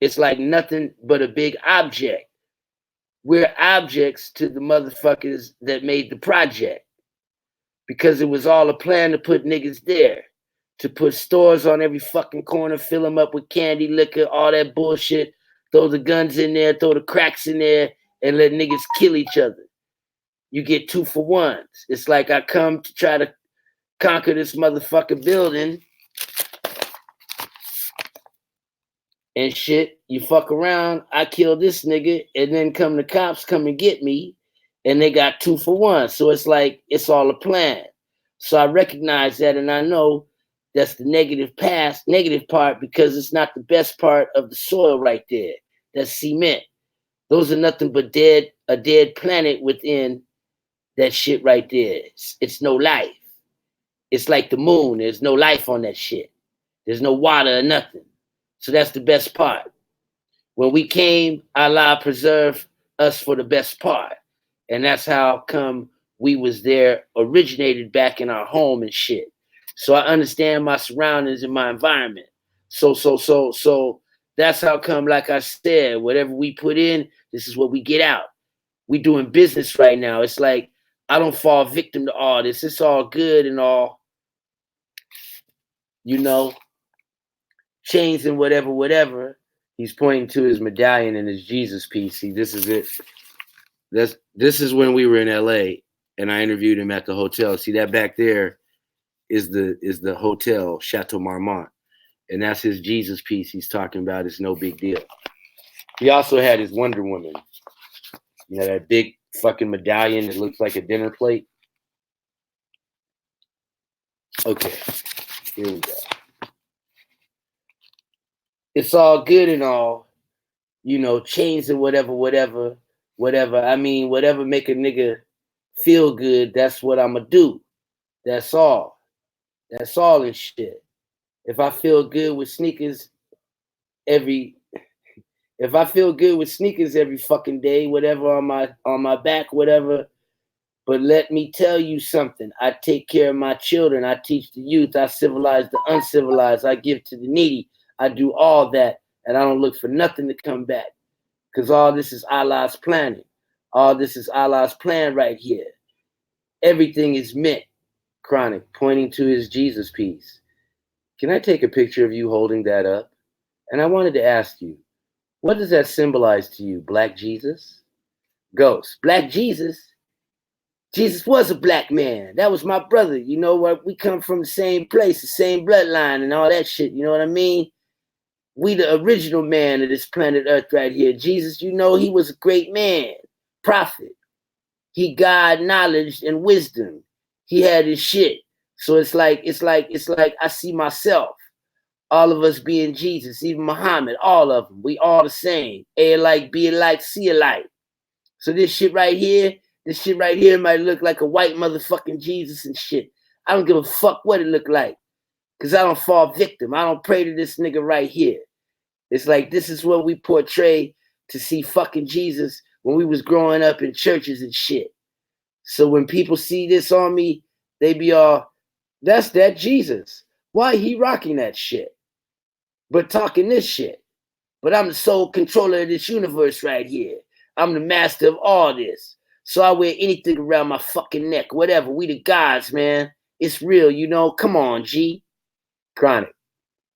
is like nothing but a big object. We're objects to the motherfuckers that made the project because it was all a plan to put niggas there, to put stores on every fucking corner, fill them up with candy, liquor, all that bullshit, throw the guns in there, throw the cracks in there, and let niggas kill each other. You get 2 for 1s. It's like I come to try to conquer this motherfucking building and shit. You fuck around, I kill this nigga, and then come the cops come and get me, and they got 2 for 1. So it's like it's all a plan. So I recognize that, and I know that's the negative part, because it's not the best part of the soil right there. That's cement. Those are nothing but a dead planet within that shit right there. It's no life. It's like the moon. There's no life on that shit. There's no water or nothing. So that's the best part. When we came, Allah preserved us for the best part. And that's how come we was there, originated back in our home and shit. So I understand my surroundings and my environment. So that's how come, like I said, whatever we put in, this is what we get out. We doing business right now. It's like I don't fall victim to all this. It's all good and all, chains and whatever. He's pointing to his medallion and his Jesus piece. See, this is it. This is when we were in LA and I interviewed him at the hotel. See that back there is the hotel Chateau Marmont, and that's his Jesus piece. He's talking about it's no big deal. He also had his Wonder Woman, you know, that big fucking medallion that looks like a dinner plate. Okay, here we go. It's all good and all, you know, chains and whatever. I mean, whatever make a nigga feel good, that's what I'ma do. That's all. That's all and shit. If I feel good with sneakers every fucking day, whatever on my back, whatever. But let me tell you something. I take care of my children. I teach the youth. I civilize the uncivilized. I give to the needy. I do all that, and I don't look for nothing to come back. Because all this is Allah's planning. All this is Allah's plan right here. Everything is meant. Chronic, pointing to his Jesus piece. Can I take a picture of you holding that up? And I wanted to ask you, what does that symbolize to you, Black Jesus? Ghost, Black Jesus? Jesus was a black man. That was my brother. You know what? We come from the same place, the same bloodline and all that shit. You know what I mean? We the original man of this planet Earth right here. Jesus, you know, he was a great man, prophet. He got knowledge and wisdom. He had his shit. So it's like I see myself. All of us being Jesus, even Muhammad, all of them. We all the same. A alike, be alike, see alike. So this shit right here might look like a white motherfucking Jesus and shit. I don't give a fuck what it look like. Because I don't fall victim. I don't pray to this nigga right here. It's like this is what we portray to see fucking Jesus when we was growing up in churches and shit. So when people see this on me, they be all, that's that Jesus. Why he rocking that shit? But talking this shit. But I'm the sole controller of this universe right here. I'm the master of all this. So I wear anything around my fucking neck, whatever. We the gods, man. It's real, you know. Come on, G. Chronic.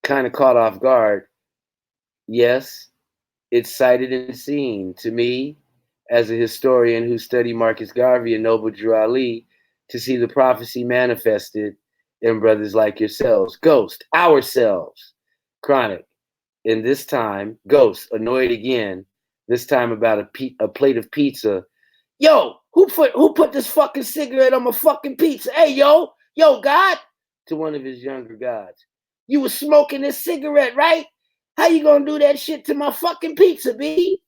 Kind of caught off guard. Yes, it's sighted and seen to me as a historian who studied Marcus Garvey and Noble Drew Ali to see the prophecy manifested in brothers like yourselves. Ghost, ourselves. Chronic. In this time, Ghost, annoyed again, this time about a plate of pizza. Yo, who put this fucking cigarette on my fucking pizza? Hey, yo, God, to one of his younger gods. You was smoking this cigarette, right? How you gonna do that shit to my fucking pizza, B?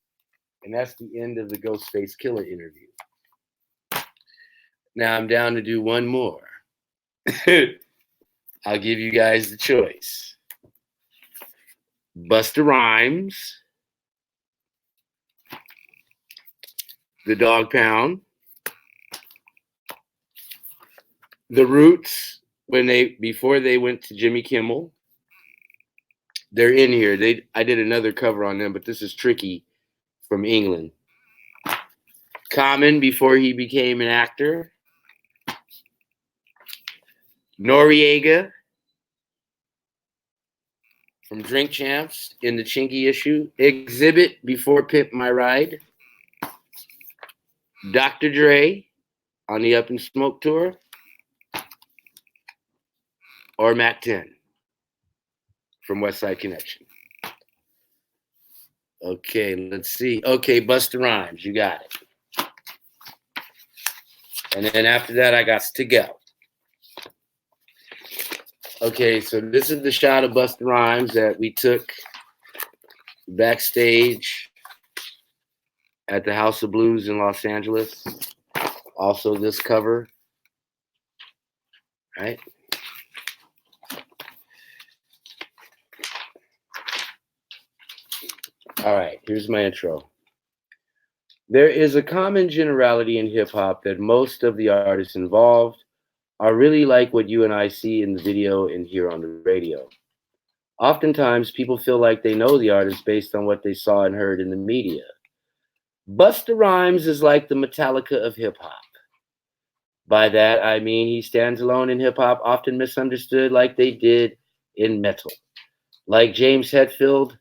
And that's the end of the Ghostface Killer interview. Now I'm down to do one more. I'll give you guys the choice. Busta Rhymes, the Dog Pound, the Roots before they went to Jimmy Kimmel. They're in here. I did another cover on them, but this is Tricky from England. Common before he became an actor. Noriega from Drink Champs in the Chinky issue. Exhibit before Pimp My Ride. Dr. Dre on the Up and Smoke tour. Or Mac 10 from West Side Connection. Okay, let's see. Okay, Busta Rhymes, you got it. And then after that, I got to go. Okay, so this is the shot of Busta Rhymes that we took backstage at the House of Blues in Los Angeles. Also this cover, right? All right, here's my intro. There is a common generality in hip-hop that most of the artists involved are really like what you and I see in the video and hear on the radio. Oftentimes, people feel like they know the artist based on what they saw and heard in the media. Busta Rhymes is like the Metallica of hip-hop. By that, I mean he stands alone in hip-hop, often misunderstood like they did in metal. Like James Hetfield,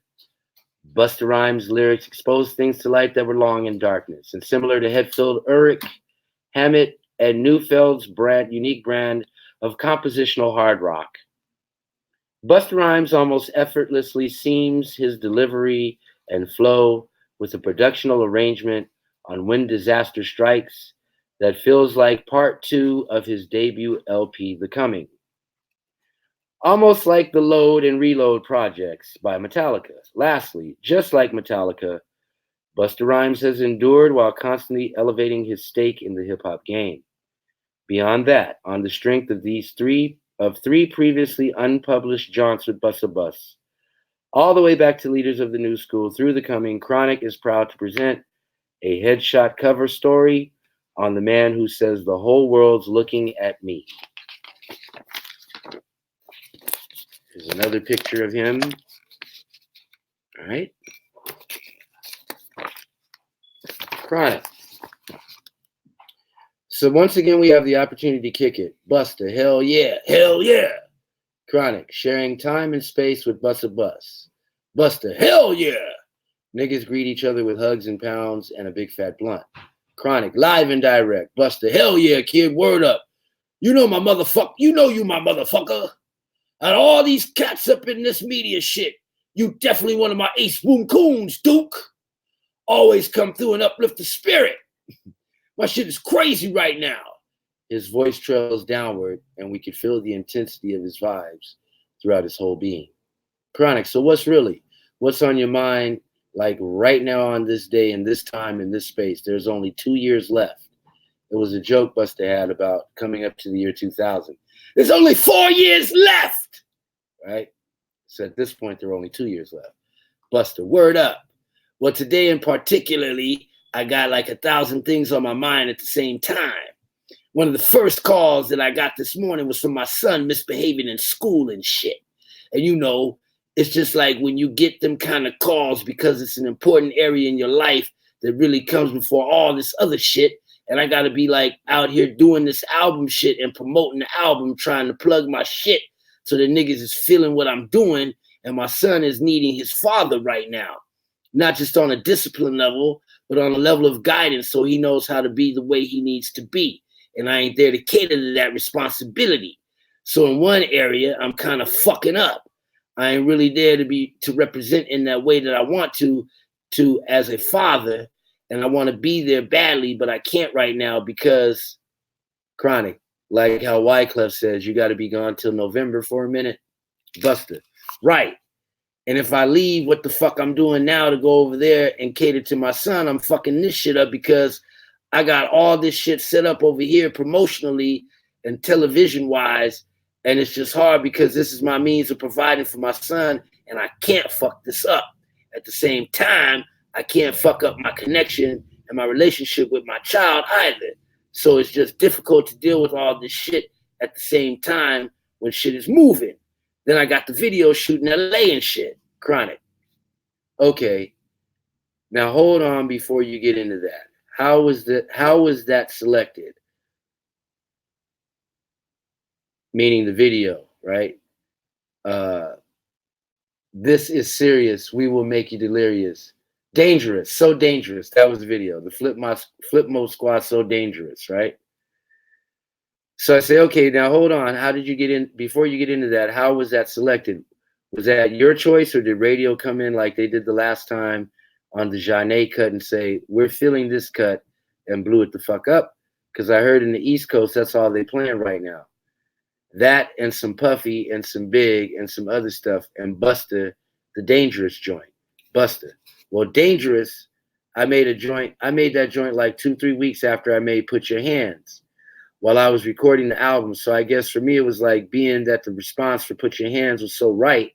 Busta Rhymes' lyrics exposed things to light that were long in darkness. And similar to Hetfield, Ulrich, Hammett, and Neufeld's unique brand of compositional hard rock. Busta Rhymes almost effortlessly seams his delivery and flow with a productional arrangement on When Disaster Strikes that feels like part two of his debut LP, The Coming. Almost like the Load and Reload projects by Metallica. Lastly, just like Metallica, Busta Rhymes has endured while constantly elevating his stake in the hip-hop game. Beyond that, on the strength of three previously unpublished jaunts with Busta Bus, all the way back to Leaders of the New School through The Coming, Chronic is proud to present a headshot cover story on the man who says the whole world's looking at me. Here's another picture of him. All right. Chronic. So once again, we have the opportunity to kick it. Busta, hell yeah, hell yeah. Chronic, sharing time and space with Busta Bus. Busta, hell yeah. Niggas greet each other with hugs and pounds and a big fat blunt. Chronic, live and direct. Busta, hell yeah, kid, word up. You know my motherfucker, you know you my motherfucker. Out of all these cats up in this media shit, you definitely one of my ace boom coons, Duke. Always come through and uplift the spirit. My shit is crazy right now. His voice trails downward, and we could feel the intensity of his vibes throughout his whole being. Chronic, so what's on your mind, like right now on this day, in this time, in this space? There's only 2 years left. It was a joke Busta had about coming up to the year 2000. There's only 4 years left, right? So at this point, there are only 2 years left. Busta, word up. Well, today in particularly, I got like 1,000 things on my mind at the same time. One of the first calls that I got this morning was from my son misbehaving in school and shit. And you know, it's just like when you get them kind of calls because it's an important area in your life that really comes before all this other shit. And I got to be like out here doing this album shit and promoting the album, trying to plug my shit so the niggas is feeling what I'm doing. And my son is needing his father right now, not just on a discipline level, but on a level of guidance so he knows how to be the way he needs to be. And I ain't there to cater to that responsibility. So in one area, I'm kind of fucking up. I ain't really there to represent in that way that I want to as a father. And I want to be there badly, but I can't right now because Chronic, like how Wyclef says, you got to be gone till November for a minute. Busta, right. And if I leave what the fuck I'm doing now to go over there and cater to my son, I'm fucking this shit up because I got all this shit set up over here promotionally and television-wise, and it's just hard because this is my means of providing for my son, and I can't fuck this up. At the same time, I can't fuck up my connection and my relationship with my child either. So it's just difficult to deal with all this shit at the same time when shit is moving. Then I got the video shoot in LA and shit. Chronic. Okay. Now hold on before you get into that. How was that selected? Meaning the video, right? This is serious. We will make you delirious. Dangerous. So dangerous. That was the video. The Flip Mode Squad, so dangerous, right? So I say, okay, now hold on. How did you get in? Before you get into that, how was that selected? Was that your choice, or did radio come in like they did the last time on the Jeanne cut and say, we're feeling this cut, and blew it the fuck up? Because I heard in the East Coast, that's all they playing right now. That and some Puffy and some Big and some other stuff, and Busta, the Dangerous joint. Busta. Well, Dangerous, I made that joint like 2-3 weeks after I made Put Your Hands, while I was recording the album. So I guess for me, it was like, being that the response for Put Your Hands was so right,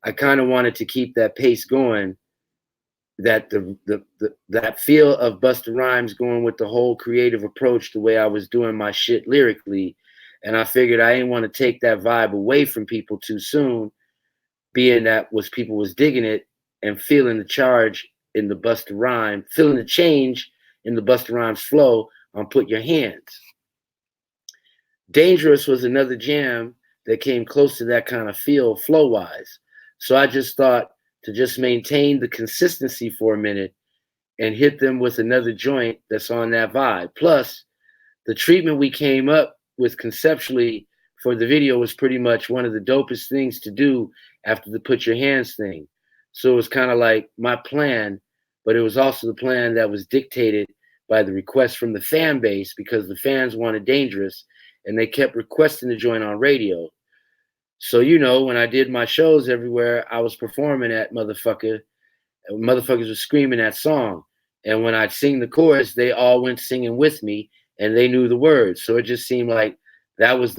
I kind of wanted to keep that pace going, that that feel of Busta Rhymes going with the whole creative approach, the way I was doing my shit lyrically. And I figured I didn't want to take that vibe away from people too soon, being that people was digging it and feeling the charge in the Busta Rhymes, feeling the change in the Busta Rhymes flow on Put Your Hands. Dangerous was another jam that came close to that kind of feel flow-wise. So I just thought to just maintain the consistency for a minute and hit them with another joint that's on that vibe. Plus, the treatment we came up with conceptually for the video was pretty much one of the dopest things to do after the put your hands thing. So it was kind of like my plan, but it was also the plan that was dictated by the request from the fan base because the fans wanted Dangerous and they kept requesting to join on radio. So, when I did my shows everywhere, I was performing at motherfuckers were screaming that song. And when I'd sing the chorus, they all went singing with me and they knew the words. So it just seemed like that was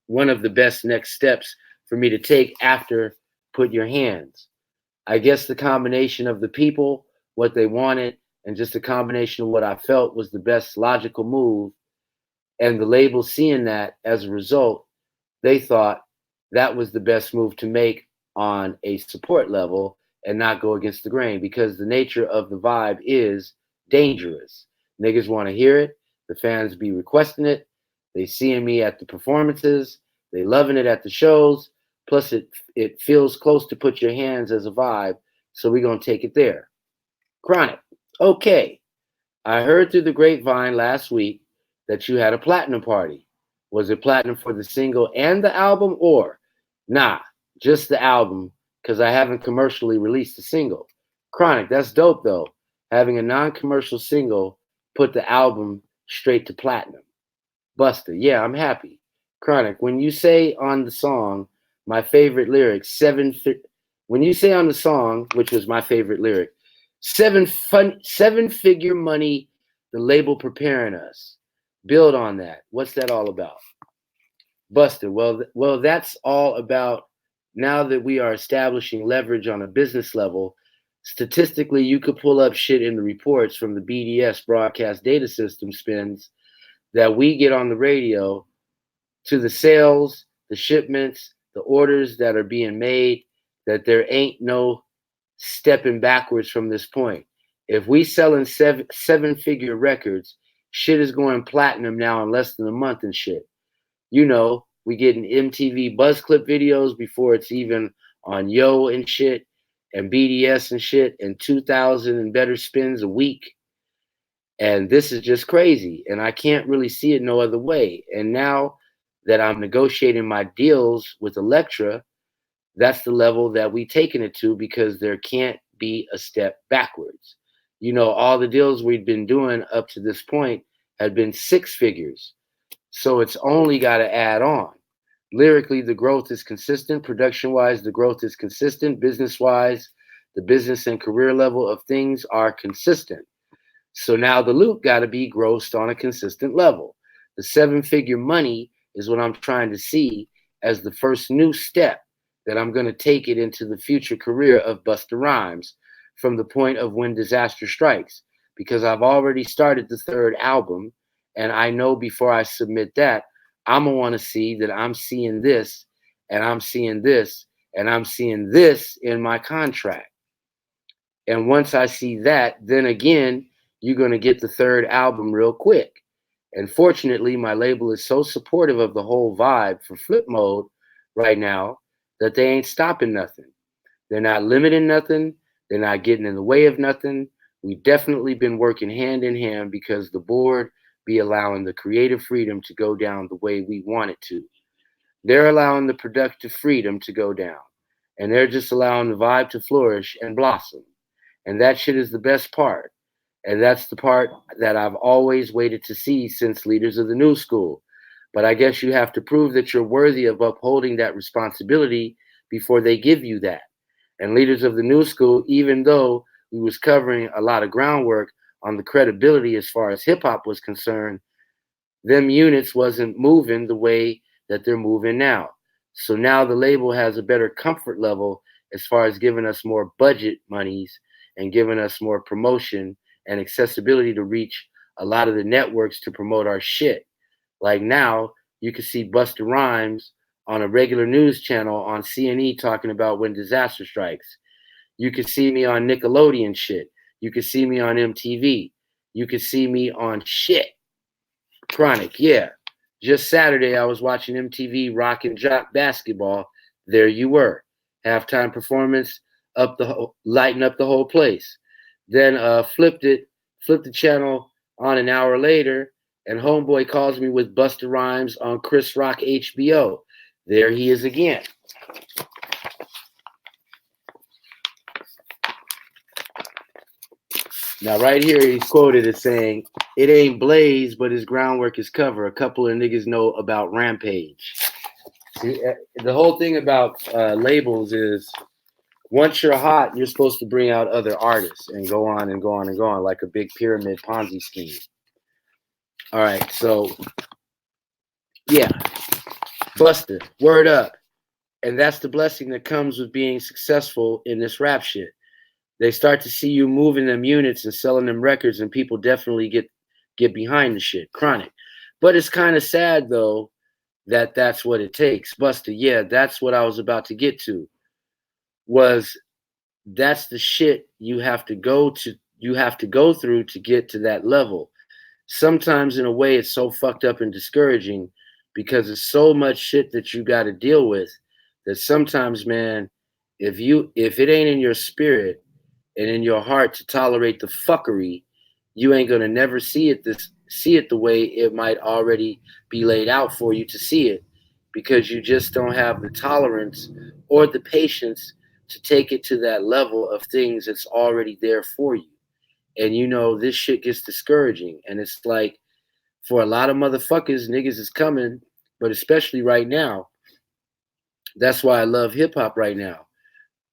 one of the best next steps for me to take after Put Your Hands. I guess the combination of the people, what they wanted, and just a combination of what I felt was the best logical move. And the label seeing that as a result, they thought that was the best move to make on a support level and not go against the grain because the nature of the vibe is dangerous. Niggas want to hear it. The fans be requesting it. They seeing me at the performances. They loving it at the shows. Plus, it feels close to Put Your Hands as a vibe. So we're going to take it there. Chronic. Okay. I heard through the grapevine last week that you had a platinum party. Was it platinum for the single and the album or? Nah, just the album because I haven't commercially released a single. Chronic, that's dope though. Having a non-commercial single put the album straight to platinum. Buster, yeah, I'm happy. Chronic, when you say on the song, my favorite lyric, when you say on the song, which was my favorite lyric, seven figure money, the label preparing us. Build on that. What's that all about? Buster, well, that's all about now that we are establishing leverage on a business level. Statistically, you could pull up shit in the reports from the BDS broadcast data system spins that we get on the radio to the sales, the shipments, the orders that are being made, that there ain't no stepping backwards from this point. If we selling seven-figure records, shit is going platinum now in less than a month and shit. We getting MTV buzz clip videos before it's even on Yo and shit and BDS and shit and 2,000 and better spins a week. And this is just crazy. And I can't really see it no other way. And now that I'm negotiating my deals with Elektra, that's the level that we taking it to because there can't be a step backwards. All the deals we've been doing up to this point had been six figures. So it's only got to add on. Lyrically, the growth is consistent. Production-wise, the growth is consistent. Business-wise, the business and career level of things are consistent. So now the loot got to be grossed on a consistent level. The seven-figure money is what I'm trying to see as the first new step that I'm going to take it into the future career of Busta Rhymes from the point of when disaster strikes. Because I've already started the third album, and I know before I submit that, I'm going to want to see that I'm seeing this, and I'm seeing this, and I'm seeing this in my contract. And once I see that, then again, you're going to get the third album real quick. And fortunately, my label is so supportive of the whole vibe for Flip Mode right now that they ain't stopping nothing. They're not limiting nothing. They're not getting in the way of nothing. We've definitely been working hand in hand because the board be allowing the creative freedom to go down the way we want it to. They're allowing the productive freedom to go down. And they're just allowing the vibe to flourish and blossom. And that shit is the best part. And that's the part that I've always waited to see since Leaders of the New School. But I guess you have to prove that you're worthy of upholding that responsibility before they give you that. And Leaders of the New School, even though we was covering a lot of groundwork on the credibility as far as hip hop was concerned, them units wasn't moving the way that they're moving now. So now the label has a better comfort level as far as giving us more budget monies and giving us more promotion and accessibility to reach a lot of the networks to promote our shit. Like now, you can see Busta Rhymes on a regular news channel on CNE talking about when disaster strikes. You can see me on Nickelodeon shit. You can see me on MTV. You can see me on shit. Chronic, yeah. Just Saturday, I was watching MTV Rock and Jock Basketball. There you were. Halftime performance, lighting up the whole place. Then flipped the channel on an hour later, And homeboy calls me with Busta Rhymes on Chris Rock HBO. There he is again. Now, right here, he's quoted as saying, "It ain't Blaze, but his groundwork is cover. A couple of niggas know about Rampage." See, the whole thing about labels is once you're hot, you're supposed to bring out other artists and go on and go on and go on like a big pyramid Ponzi scheme. All right, so yeah, Busta, word up. And that's the blessing that comes with being successful in this rap shit. They start to see you moving them units and selling them records, and people definitely get behind the shit. Chronic. But it's kind of sad though that that's what it takes. Busta, yeah, that's what I was about to get to. Was that's the shit you have to go through to get to that level. Sometimes in a way it's so fucked up and discouraging because it's so much shit that you got to deal with that sometimes, man, if it ain't in your spirit and in your heart to tolerate the fuckery, you ain't gonna never see it the way it might already be laid out for you to see it, because you just don't have the tolerance or the patience to take it to that level of things that's already there for you. And this shit gets discouraging. And it's like for a lot of motherfuckers, niggas is coming, but especially right now, that's why I love hip hop right now.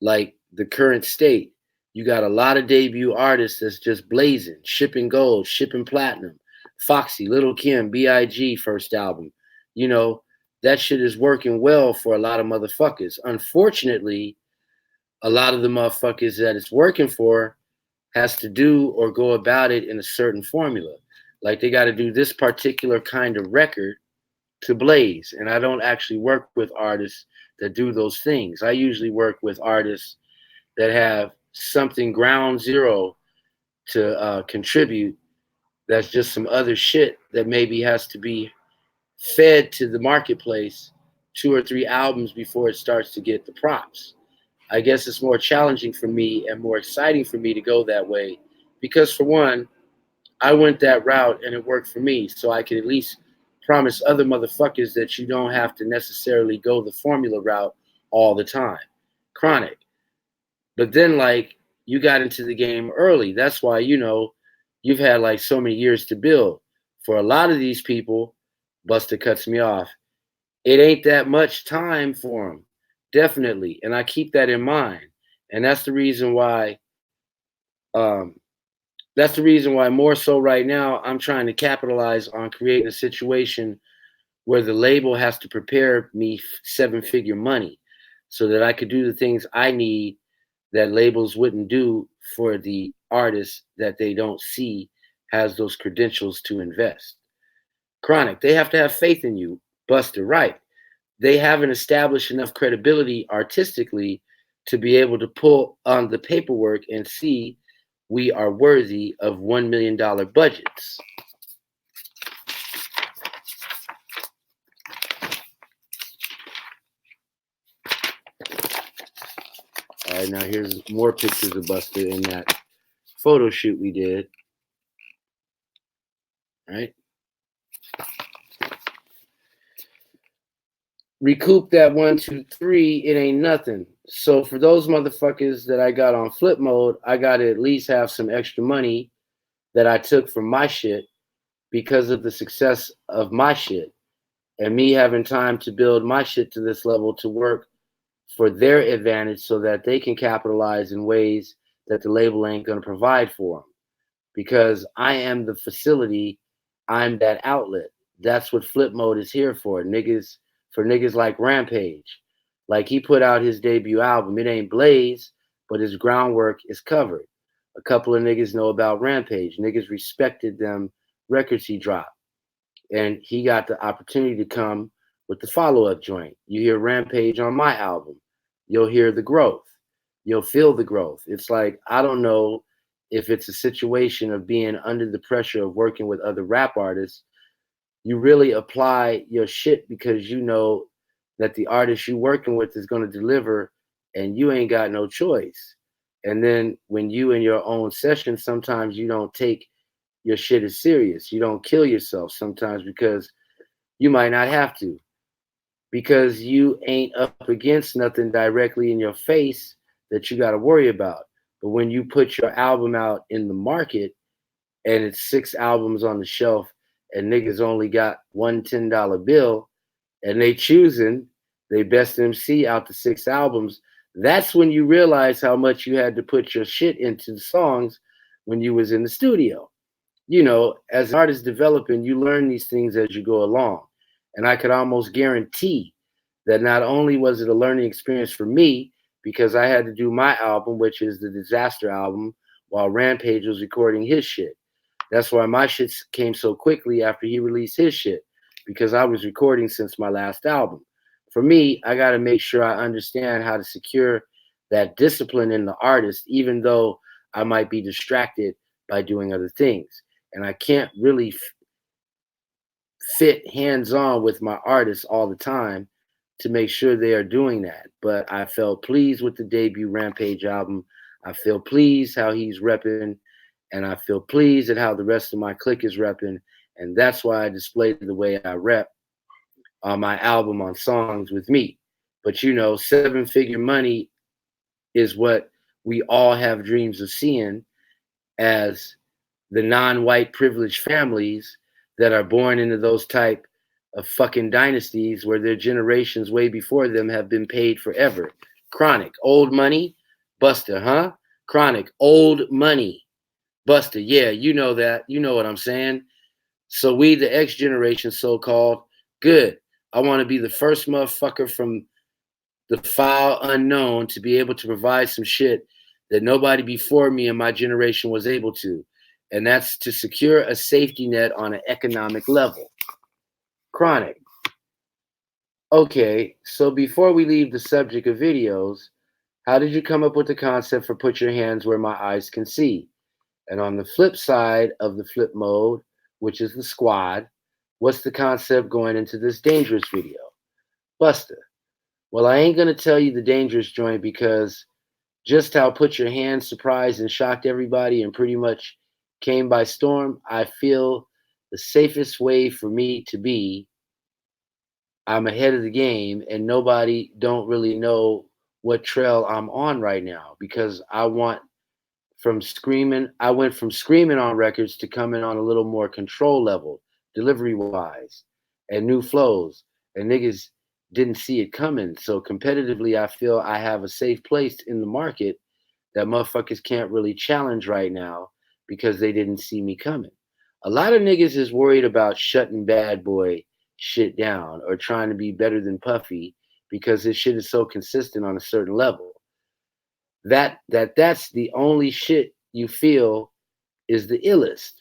Like the current state, you got a lot of debut artists that's just blazing, shipping gold, shipping platinum. Foxy, Little Kim, B.I.G. first album. That shit is working well for a lot of motherfuckers. Unfortunately, a lot of the motherfuckers that it's working for has to do or go about it in a certain formula. Like they got to do this particular kind of record to blaze. And I don't actually work with artists that do those things. I usually work with artists that have something ground zero to contribute. That's just some other shit that maybe has to be fed to the marketplace 2 or 3 albums before it starts to get the props. I guess it's more challenging for me and more exciting for me to go that way because, for one, I went that route and it worked for me. So I can at least promise other motherfuckers that you don't have to necessarily go the formula route all the time. Chronic. But then, like, you got into the game early. That's why, you've had like so many years to build. For a lot of these people, Busta cuts me off. It ain't that much time for them. Definitely. And I keep that in mind. And um, that's the reason why more so right now, I'm trying to capitalize on creating a situation where the label has to prepare me 7-figure money so that I could do the things I need that labels wouldn't do for the artist that they don't see has those credentials to invest. Chronic, they have to have faith in you. Buster, right. They haven't established enough credibility artistically to be able to pull on the paperwork and see we are worthy of $1 million budgets. All right, now here's more pictures of Buster in that photo shoot we did. All right. Recoup that 1, 2, 3, it ain't nothing. So for those motherfuckers that I got on flip mode, I got to at least have some extra money that I took from my shit because of the success of my shit and me having time to build my shit to this level to work for their advantage so that they can capitalize in ways that the label ain't going to provide for them. Because I am the facility, I'm that outlet. That's what flip mode is here for. Niggas like Rampage. Like he put out his debut album. It ain't Blaze, but his groundwork is covered. A couple of niggas know about Rampage. Niggas respected them records he dropped. And he got the opportunity to come with the follow-up joint. You hear Rampage on my album. You'll hear the growth. You'll feel the growth. It's like, I don't know if it's a situation of being under the pressure of working with other rap artists. You really apply your shit because you know that the artist you working with is going to deliver and you ain't got no choice. And then when you in your own session, sometimes you don't take your shit is serious. You don't kill yourself sometimes because you might not have to, because you ain't up against nothing directly in your face that you got to worry about. But when you put your album out in the market and it's 6 albums on the shelf and niggas only got one $10 bill and they choosing they best MC out the 6 albums, that's when you realize how much you had to put your shit into the songs when you was in the studio. You know, as an artist developing, you learn these things as you go along. And I could almost guarantee that not only was it a learning experience for me, because I had to do my album, which is the Disaster album, while Rampage was recording his shit. That's why my shit came so quickly after he released his shit, because I was recording since my last album. For me, I got to make sure I understand how to secure that discipline in the artist, even though I might be distracted by doing other things. And I can't really fit hands on with my artists all the time to make sure they are doing that. But I felt pleased with the debut Rampage album. I feel pleased how he's repping, and I feel pleased at how the rest of my clique is repping. And that's why I displayed the way I rep on my album on Songs with Me. But you know, 7-figure money is what we all have dreams of seeing as the non-white privileged families that are born into those type of fucking dynasties where their generations way before them have been paid forever. Chronic, old money, Buster, huh? Chronic, old money, Buster. Yeah, you know that. You know what I'm saying. So we, the X generation, so-called, good. I want to be the first motherfucker from the file unknown to be able to provide some shit that nobody before me and my generation was able to. And that's to secure a safety net on an economic level. Chronic. Okay, so before we leave the subject of videos, how did you come up with the concept for Put Your Hands Where My Eyes Can See? And on the flip side of the flip mode, which is the squad, what's the concept going into this dangerous video? Buster. Well, I ain't going to tell you the dangerous joint because just how Put Your Hands surprised and shocked everybody and pretty much came by storm, I feel the safest way for me to be, I'm ahead of the game and nobody don't really know what trail I'm on right now, because I went from screaming on records to coming on a little more control level, delivery wise, and new flows. And niggas didn't see it coming. So competitively, I feel I have a safe place in the market that motherfuckers can't really challenge right now because they didn't see me coming. A lot of niggas is worried about shutting Bad Boy shit down or trying to be better than Puffy because his shit is so consistent on a certain level. That's the only shit you feel is the illest.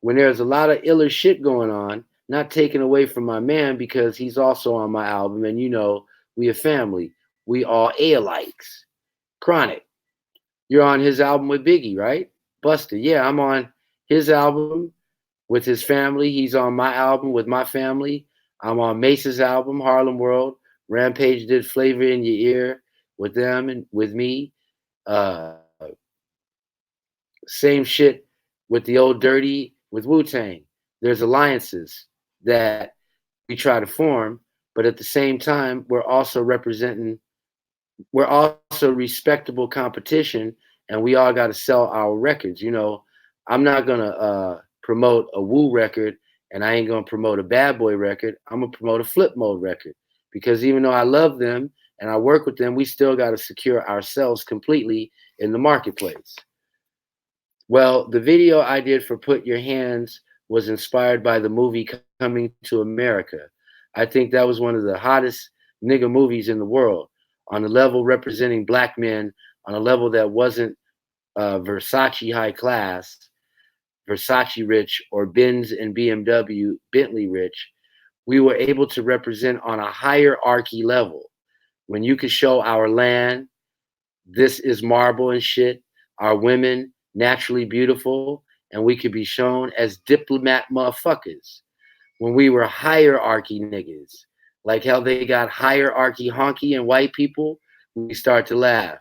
When there's a lot of iller shit going on, not taken away from my man because he's also on my album, and you know, we a family. We all A-alikes. Chronic. You're on his album with Biggie, right? Buster. Yeah, I'm on his album with his family. He's on my album with my family. I'm on Mace's album, Harlem World. Rampage did Flavor in Your Ear with them and with me. Uh, Same shit with the Old Dirty with Wu-Tang. There's alliances that we try to form, but at the same time, we're also respectable competition, and we all got to sell our records. You know, I'm not gonna promote a Wu record, and I ain't gonna promote a Bad Boy record. I'm gonna promote a Flip Mode record, because even though I love them and I work with them, we still got to secure ourselves completely in the marketplace. Well, the video I did for Put Your Hands was inspired by the movie Coming to America. I think that was one of the hottest nigga movies in the world, on a level representing black men, on a level that wasn't Versace high class, Versace rich, or Benz and BMW Bentley rich. We were able to represent on a hierarchy level. When you could show our land, this is marble and shit, our women, naturally beautiful, and we could be shown as diplomat motherfuckers. When we were hierarchy niggas, like how they got hierarchy honky and white people, we start to laugh.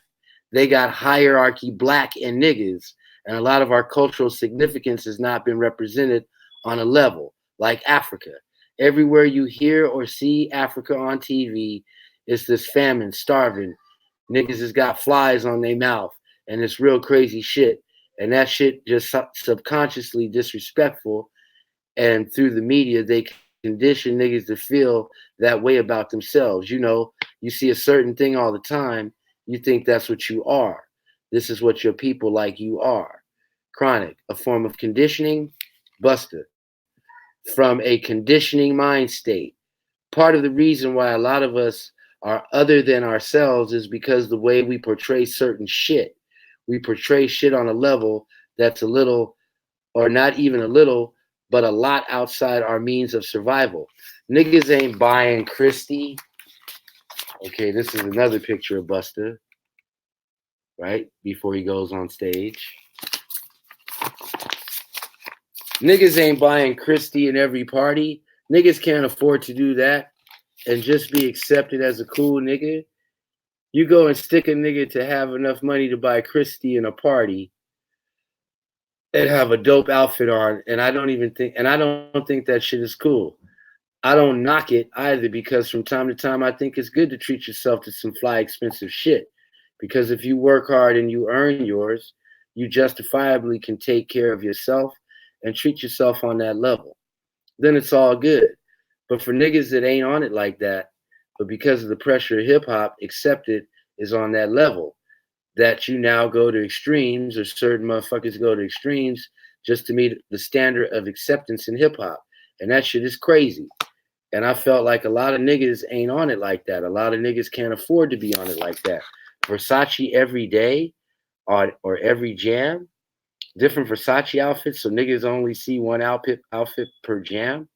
They got hierarchy black and niggas, And a lot of our cultural significance has not been represented on a level like Africa. Everywhere you hear or see Africa on TV, it's this famine, starving. Niggas has got flies on their mouth and it's real crazy shit. And that shit just subconsciously disrespectful. And through the media, they condition niggas to feel that way about themselves. You know, you see a certain thing all the time, you think that's what you are. This is what your people like you are. Chronic, a form of conditioning. Buster, from a conditioning mind state. Part of the reason why a lot of us are other than ourselves is because the way we portray certain shit. We portray shit on a level that's a little, or not even a little, but a lot outside our means of survival. Niggas ain't buying Christie. Okay, this is another picture of Buster, right? Before he goes on stage. Niggas ain't buying Christie in every party. Niggas can't afford to do that and just be accepted as a cool nigga. You go and stick a nigga to have enough money to buy Christie in a party and have a dope outfit on, and I don't think that shit is cool. I don't knock it either because from time to time I think it's good to treat yourself to some fly expensive shit. Because if you work hard and you earn yours, you justifiably can take care of yourself and treat yourself on that level. Then it's all good. But for niggas that ain't on it like that, but because of the pressure of hip hop, accepted is on that level that you now go to extremes, or certain motherfuckers go to extremes just to meet the standard of acceptance in hip hop. And that shit is crazy. And I felt like a lot of niggas ain't on it like that. A lot of niggas can't afford to be on it like that. Versace every day or every jam, different Versace outfits, so niggas only see one outfit per jam,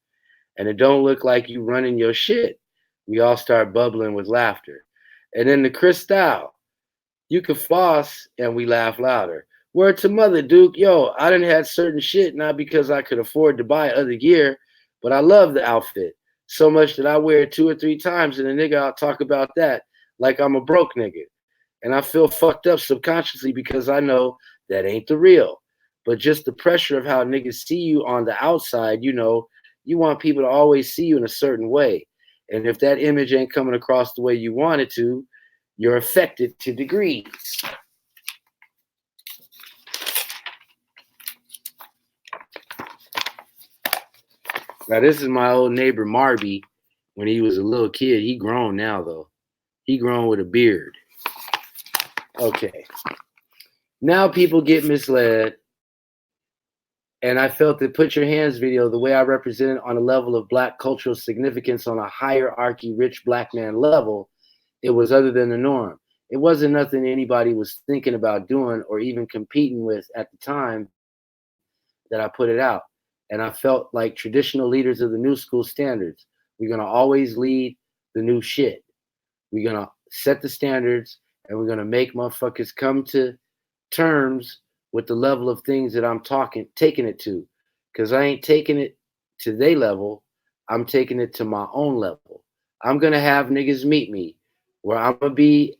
and it don't look like you running your shit. We all start bubbling with laughter. And then the Cristal, you can floss and we laugh louder. Word to mother, Duke. Yo, I done had certain shit, not because I could afford to buy other gear, but I love the outfit so much that I wear it 2 or 3 times, and a nigga I'll talk about that like I'm a broke nigga. And I feel fucked up subconsciously because I know that ain't the real. But just the pressure of how niggas see you on the outside, you know, you want people to always see you in a certain way. And if that image ain't coming across the way you want it to, you're affected to degrees. Now, this is my old neighbor, Marby, when he was a little kid. He grown now, though. He grown with a beard. Okay. Now people get misled. And I felt that Put Your Hands video, the way I represented on a level of black cultural significance on a hierarchy, rich black man level, it was other than the norm. It wasn't nothing anybody was thinking about doing or even competing with at the time that I put it out. And I felt like traditional leaders of the new school standards. We're going to always lead the new shit. We're going to set the standards, and we're going to make motherfuckers come to terms with the level of things that I'm taking it to. Because I ain't taking it to their level. I'm taking it to my own level. I'm going to have niggas meet me where I'm going to be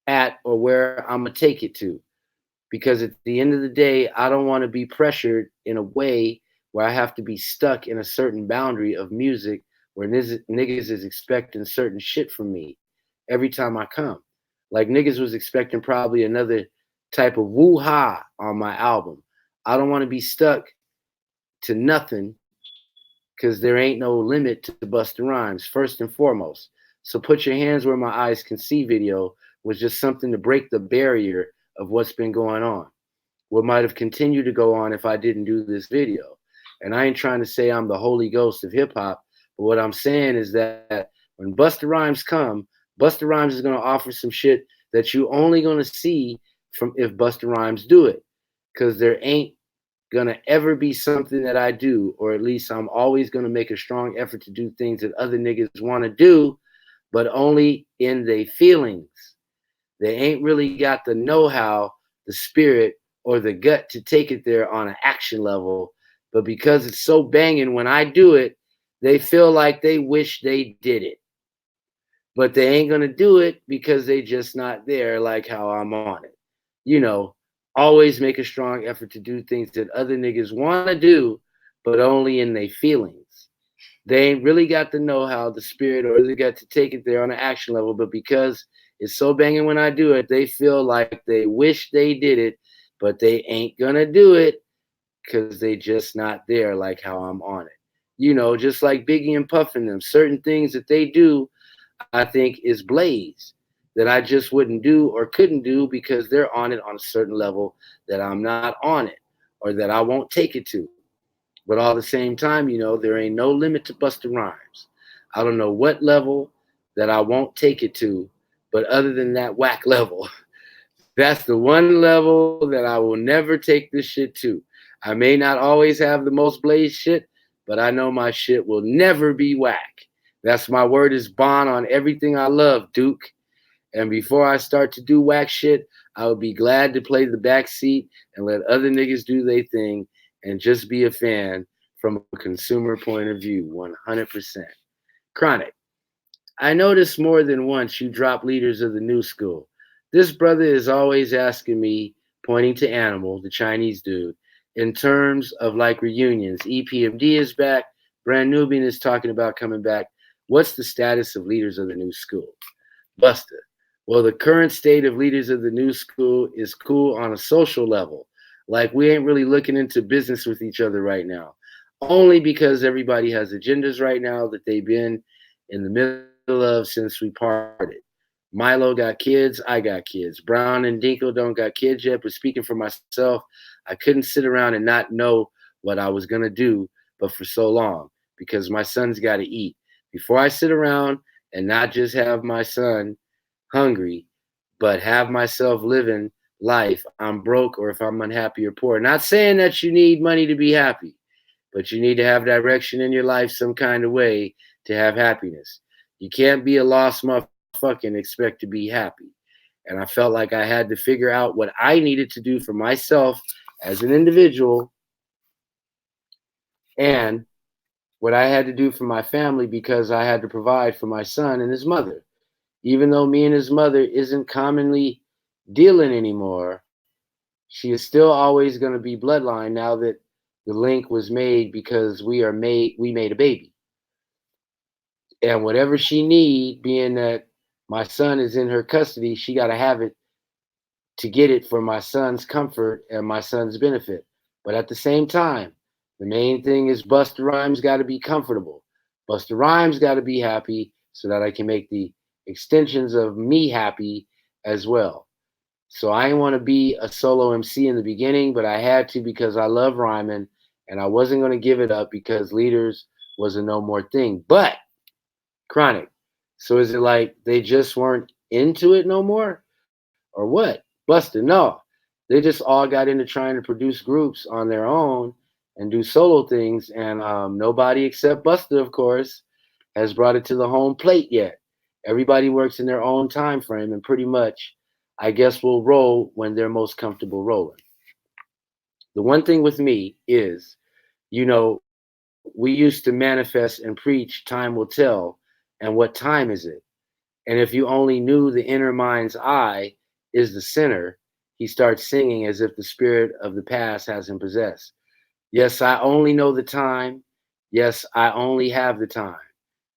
at or where I'm going to take it to. Because at the end of the day, I don't want to be pressured in a way where I have to be stuck in a certain boundary of music where niggas is expecting certain shit from me every time I come. Like niggas was expecting probably another type of woo-ha on my album. I don't want to be stuck to nothing because there ain't no limit to Busta Rhymes, first and foremost. So Put Your Hands Where My Eyes Can See video was just something to break the barrier of what's been going on. What might have continued to go on if I didn't do this video. And I ain't trying to say I'm the Holy Ghost of hip hop, but what I'm saying is that when Busta Rhymes come, Busta Rhymes is going to offer some shit that you only going to see from if Busta Rhymes do it. Because there ain't going to ever be something that I do, or at least I'm always going to make a strong effort to do things that other niggas want to do, but only in their feelings. They ain't really got the know-how, the spirit, or the gut to take it there on an action level. But because it's so banging when I do it, they feel like they wish they did it. But they ain't going to do it because they just not there like how I'm on it. You know, always make a strong effort to do things that other niggas want to do, but only in their feelings. They ain't really got the know-how, the spirit, or really got to take it there on an action level. But because it's so banging when I do it, they feel like they wish they did it, but they ain't gonna do it because they just not there like how I'm on it. Just like Biggie and Puff and them, certain things that they do, I think is blaze that I just wouldn't do or couldn't do because they're on it on a certain level that I'm not on it or that I won't take it to. But all the same time, there ain't no limit to Busta Rhymes. I don't know what level that I won't take it to, but other than that whack level, that's the one level that I will never take this shit to. I may not always have the most blaze shit, but I know my shit will never be whack. That's my word is bond on everything I love, Duke. And before I start to do whack shit, I would be glad to play the back seat and let other niggas do their thing and just be a fan from a consumer point of view, 100%. Chronic. I noticed more than once you drop leaders of the new school. This brother is always asking me, pointing to Animal, the Chinese dude, in terms of like reunions. EPMD is back. Brand Nubian is talking about coming back. What's the status of leaders of the new school? Buster. Well, the current state of leaders of the new school is cool on a social level. Like we ain't really looking into business with each other right now. Only because everybody has agendas right now that they've been in the middle of since we parted. Milo got kids, I got kids. Brown and Dinko don't got kids yet, but speaking for myself, I couldn't sit around and not know what I was gonna do, but for so long, because my son's gotta eat. Before I sit around and not just have my son hungry, but have myself living life, I'm broke or if I'm unhappy or poor. Not saying that you need money to be happy, but you need to have direction in your life some kind of way to have happiness. You can't be a lost motherfucker and expect to be happy. And I felt like I had to figure out what I needed to do for myself as an individual and what I had to do for my family because I had to provide for my son and his mother. Even though me and his mother isn't commonly dealing anymore, she is still always going to be bloodline now that the link was made because we made a baby. And whatever she need, being that my son is in her custody, she got to have it to get it for my son's comfort and my son's benefit. But at the same time, the main thing is Busta Rhymes got to be comfortable. Busta Rhymes got to be happy so that I can make the extensions of me happy as well. So I didn't want to be a solo MC in the beginning, but I had to because I love rhyming and I wasn't going to give it up because leaders was a no more thing. But Chronic. So is it like they just weren't into it no more? Or what? Buster, no. They just all got into trying to produce groups on their own and do solo things. And nobody except Buster, of course, has brought it to the home plate yet. Everybody works in their own time frame and pretty much, I guess, will roll when they're most comfortable rolling. The one thing with me is, we used to manifest and preach time will tell. And what time is it? And if you only knew the inner mind's eye is the center, he starts singing as if the spirit of the past has him possessed. Yes, I only know the time. Yes, I only have the time.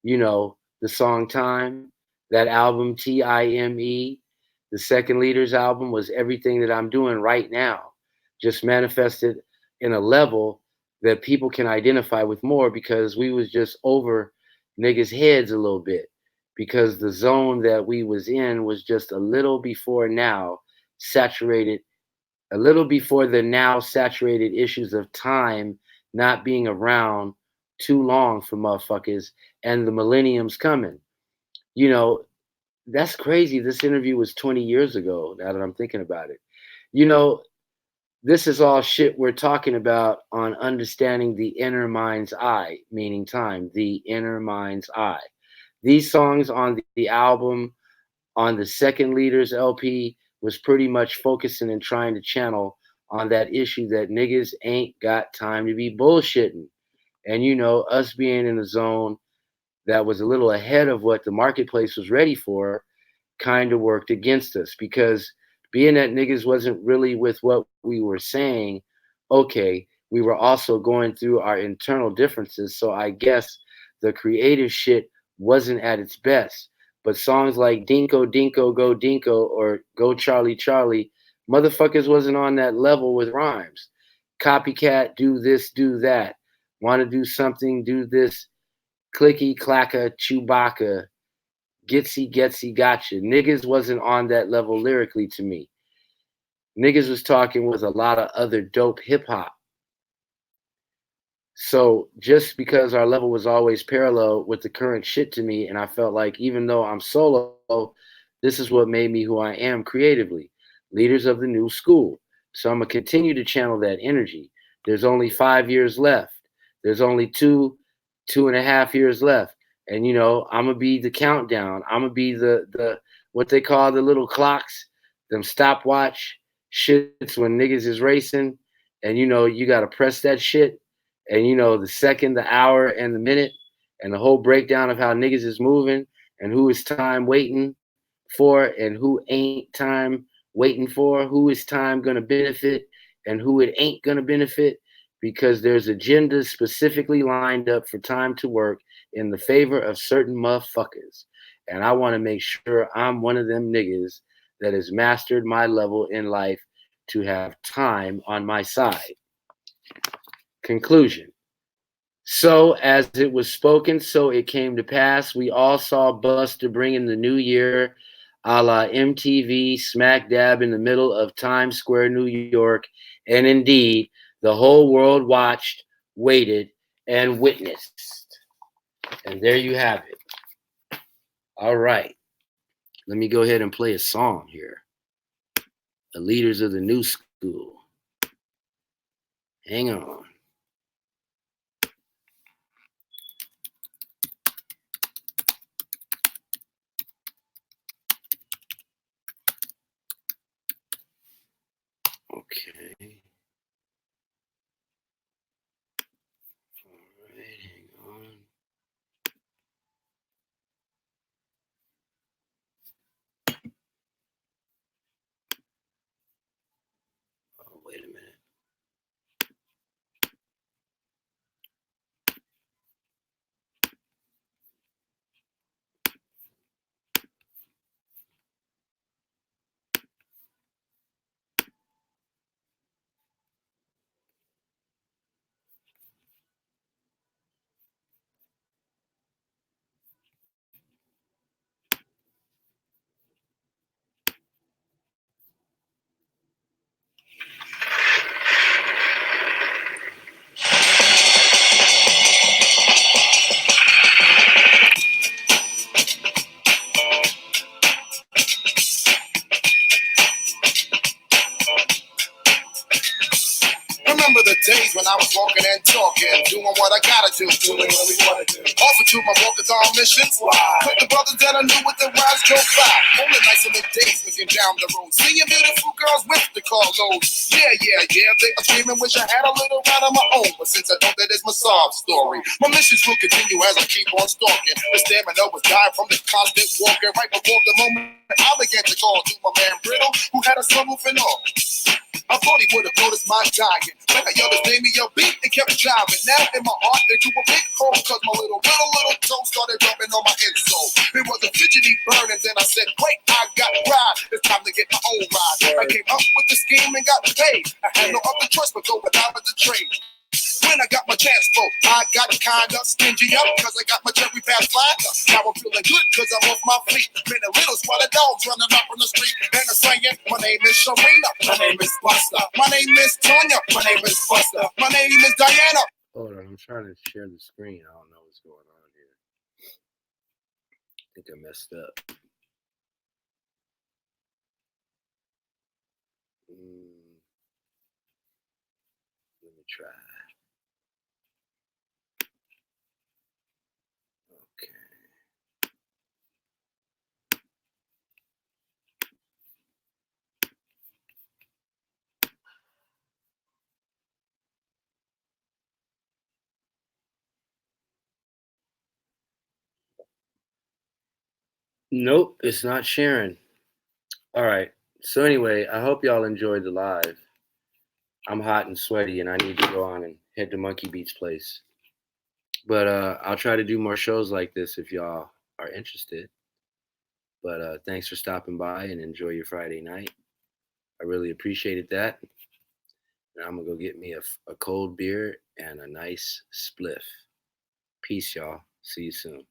The song Time, that album Time, the Second Leaders album was everything that I'm doing right now, just manifested in a level that people can identify with more because we was just over niggas' heads a little bit because the zone that we was in was just a little before now saturated, a little before the now saturated issues of time not being around too long for motherfuckers and the millennium's coming. You know, that's crazy. This interview was 20 years ago, now that I'm thinking about it. You know, this is all shit we're talking about on understanding the inner mind's eye, meaning time, the inner mind's eye. These songs on the album, on the Second Leaders LP, was pretty much focusing and trying to channel on that issue that niggas ain't got time to be bullshitting. And us being in a zone that was a little ahead of what the marketplace was ready for kind of worked against us because Being that niggas wasn't really with what we were saying, okay, we were also going through our internal differences. So I guess the creative shit wasn't at its best. But songs like Dinko Dinko Go Dinko or Go Charlie Charlie, motherfuckers wasn't on that level with rhymes. Copycat, do this, do that. Want to do something, do this. Clicky clacka, Chewbacca, Gitsy gotcha. Niggas wasn't on that level lyrically to me. Niggas was talking with a lot of other dope hip hop. So just because our level was always parallel with the current shit to me, and I felt like even though I'm solo, this is what made me who I am creatively. Leaders of the new school. So I'm gonna continue to channel that energy. There's only 5 years left. There's only 2.5 years left. And I'm gonna be the countdown. I'm gonna be the what they call the little clocks, them stopwatch shits when niggas is racing, and you gotta press that shit, and the second, the hour, and the minute, and the whole breakdown of how niggas is moving, and who is time waiting for, and who ain't time waiting for, who is time gonna benefit, and who it ain't gonna benefit, because there's agendas specifically lined up for time to work in the favor of certain motherfuckers. And I want to make sure I'm one of them niggas that has mastered my level in life to have time on my side. Conclusion. So, as it was spoken, so it came to pass. We all saw Buster bring in the new year, a la MTV, smack dab in the middle of Times Square, New York. And indeed, the whole world watched, waited, and witnessed. And there you have it. All right. Let me go ahead and play a song here. The leaders of the new school. Hang on. Okay. All right, hang on. Oh, wait a minute. Remember the days when I was walking and talking, doing what I gotta do, doing what we wanna do. Offer to my walkers on missions. With the brothers that I knew with the rides drove by. Only nights in the days looking down the road, seeing beautiful girls with the carloads. Yeah, they are screaming, wish I had a little ride of my own. But since I don't, that is my sob story. My missions will continue as I keep on stalking. The stamina was dying from the constant walking. Right before the moment I began to call to my man Brittle, who had a sunroof and all. I thought he would have noticed my giant. Like a youngest gave me a beat and kept driving. Now in my heart, into a big hole, cause my little toe started rubbing on my insole. It was a fidgety burn, and then I said, wait, I got ride. It's time to get my own ride. I came up with the scheme and got paid. I had no other choice but go without the train. When I got my chance, I got kinda stingy up, cause I got my cherry pass flag. Now I'm feeling good, cause I'm off my feet. Been a little squad of dogs running up on the street, and I'm saying, my name is Sharina, my name is Buster, my name is Tanya, my name is Buster, my name is Diana. Hold on, I'm trying to share the screen. I don't know what's going on here. I think I messed up. Let me try. Okay. Nope, it's not sharing. All right. So anyway, I hope y'all enjoyed the live. I'm hot and sweaty, and I need to go on and head to Monkey Beat's place. But I'll try to do more shows like this if y'all are interested. But thanks for stopping by and enjoy your Friday night. I really appreciated that. And I'm gonna go get me a cold beer and a nice spliff. Peace, y'all. See you soon.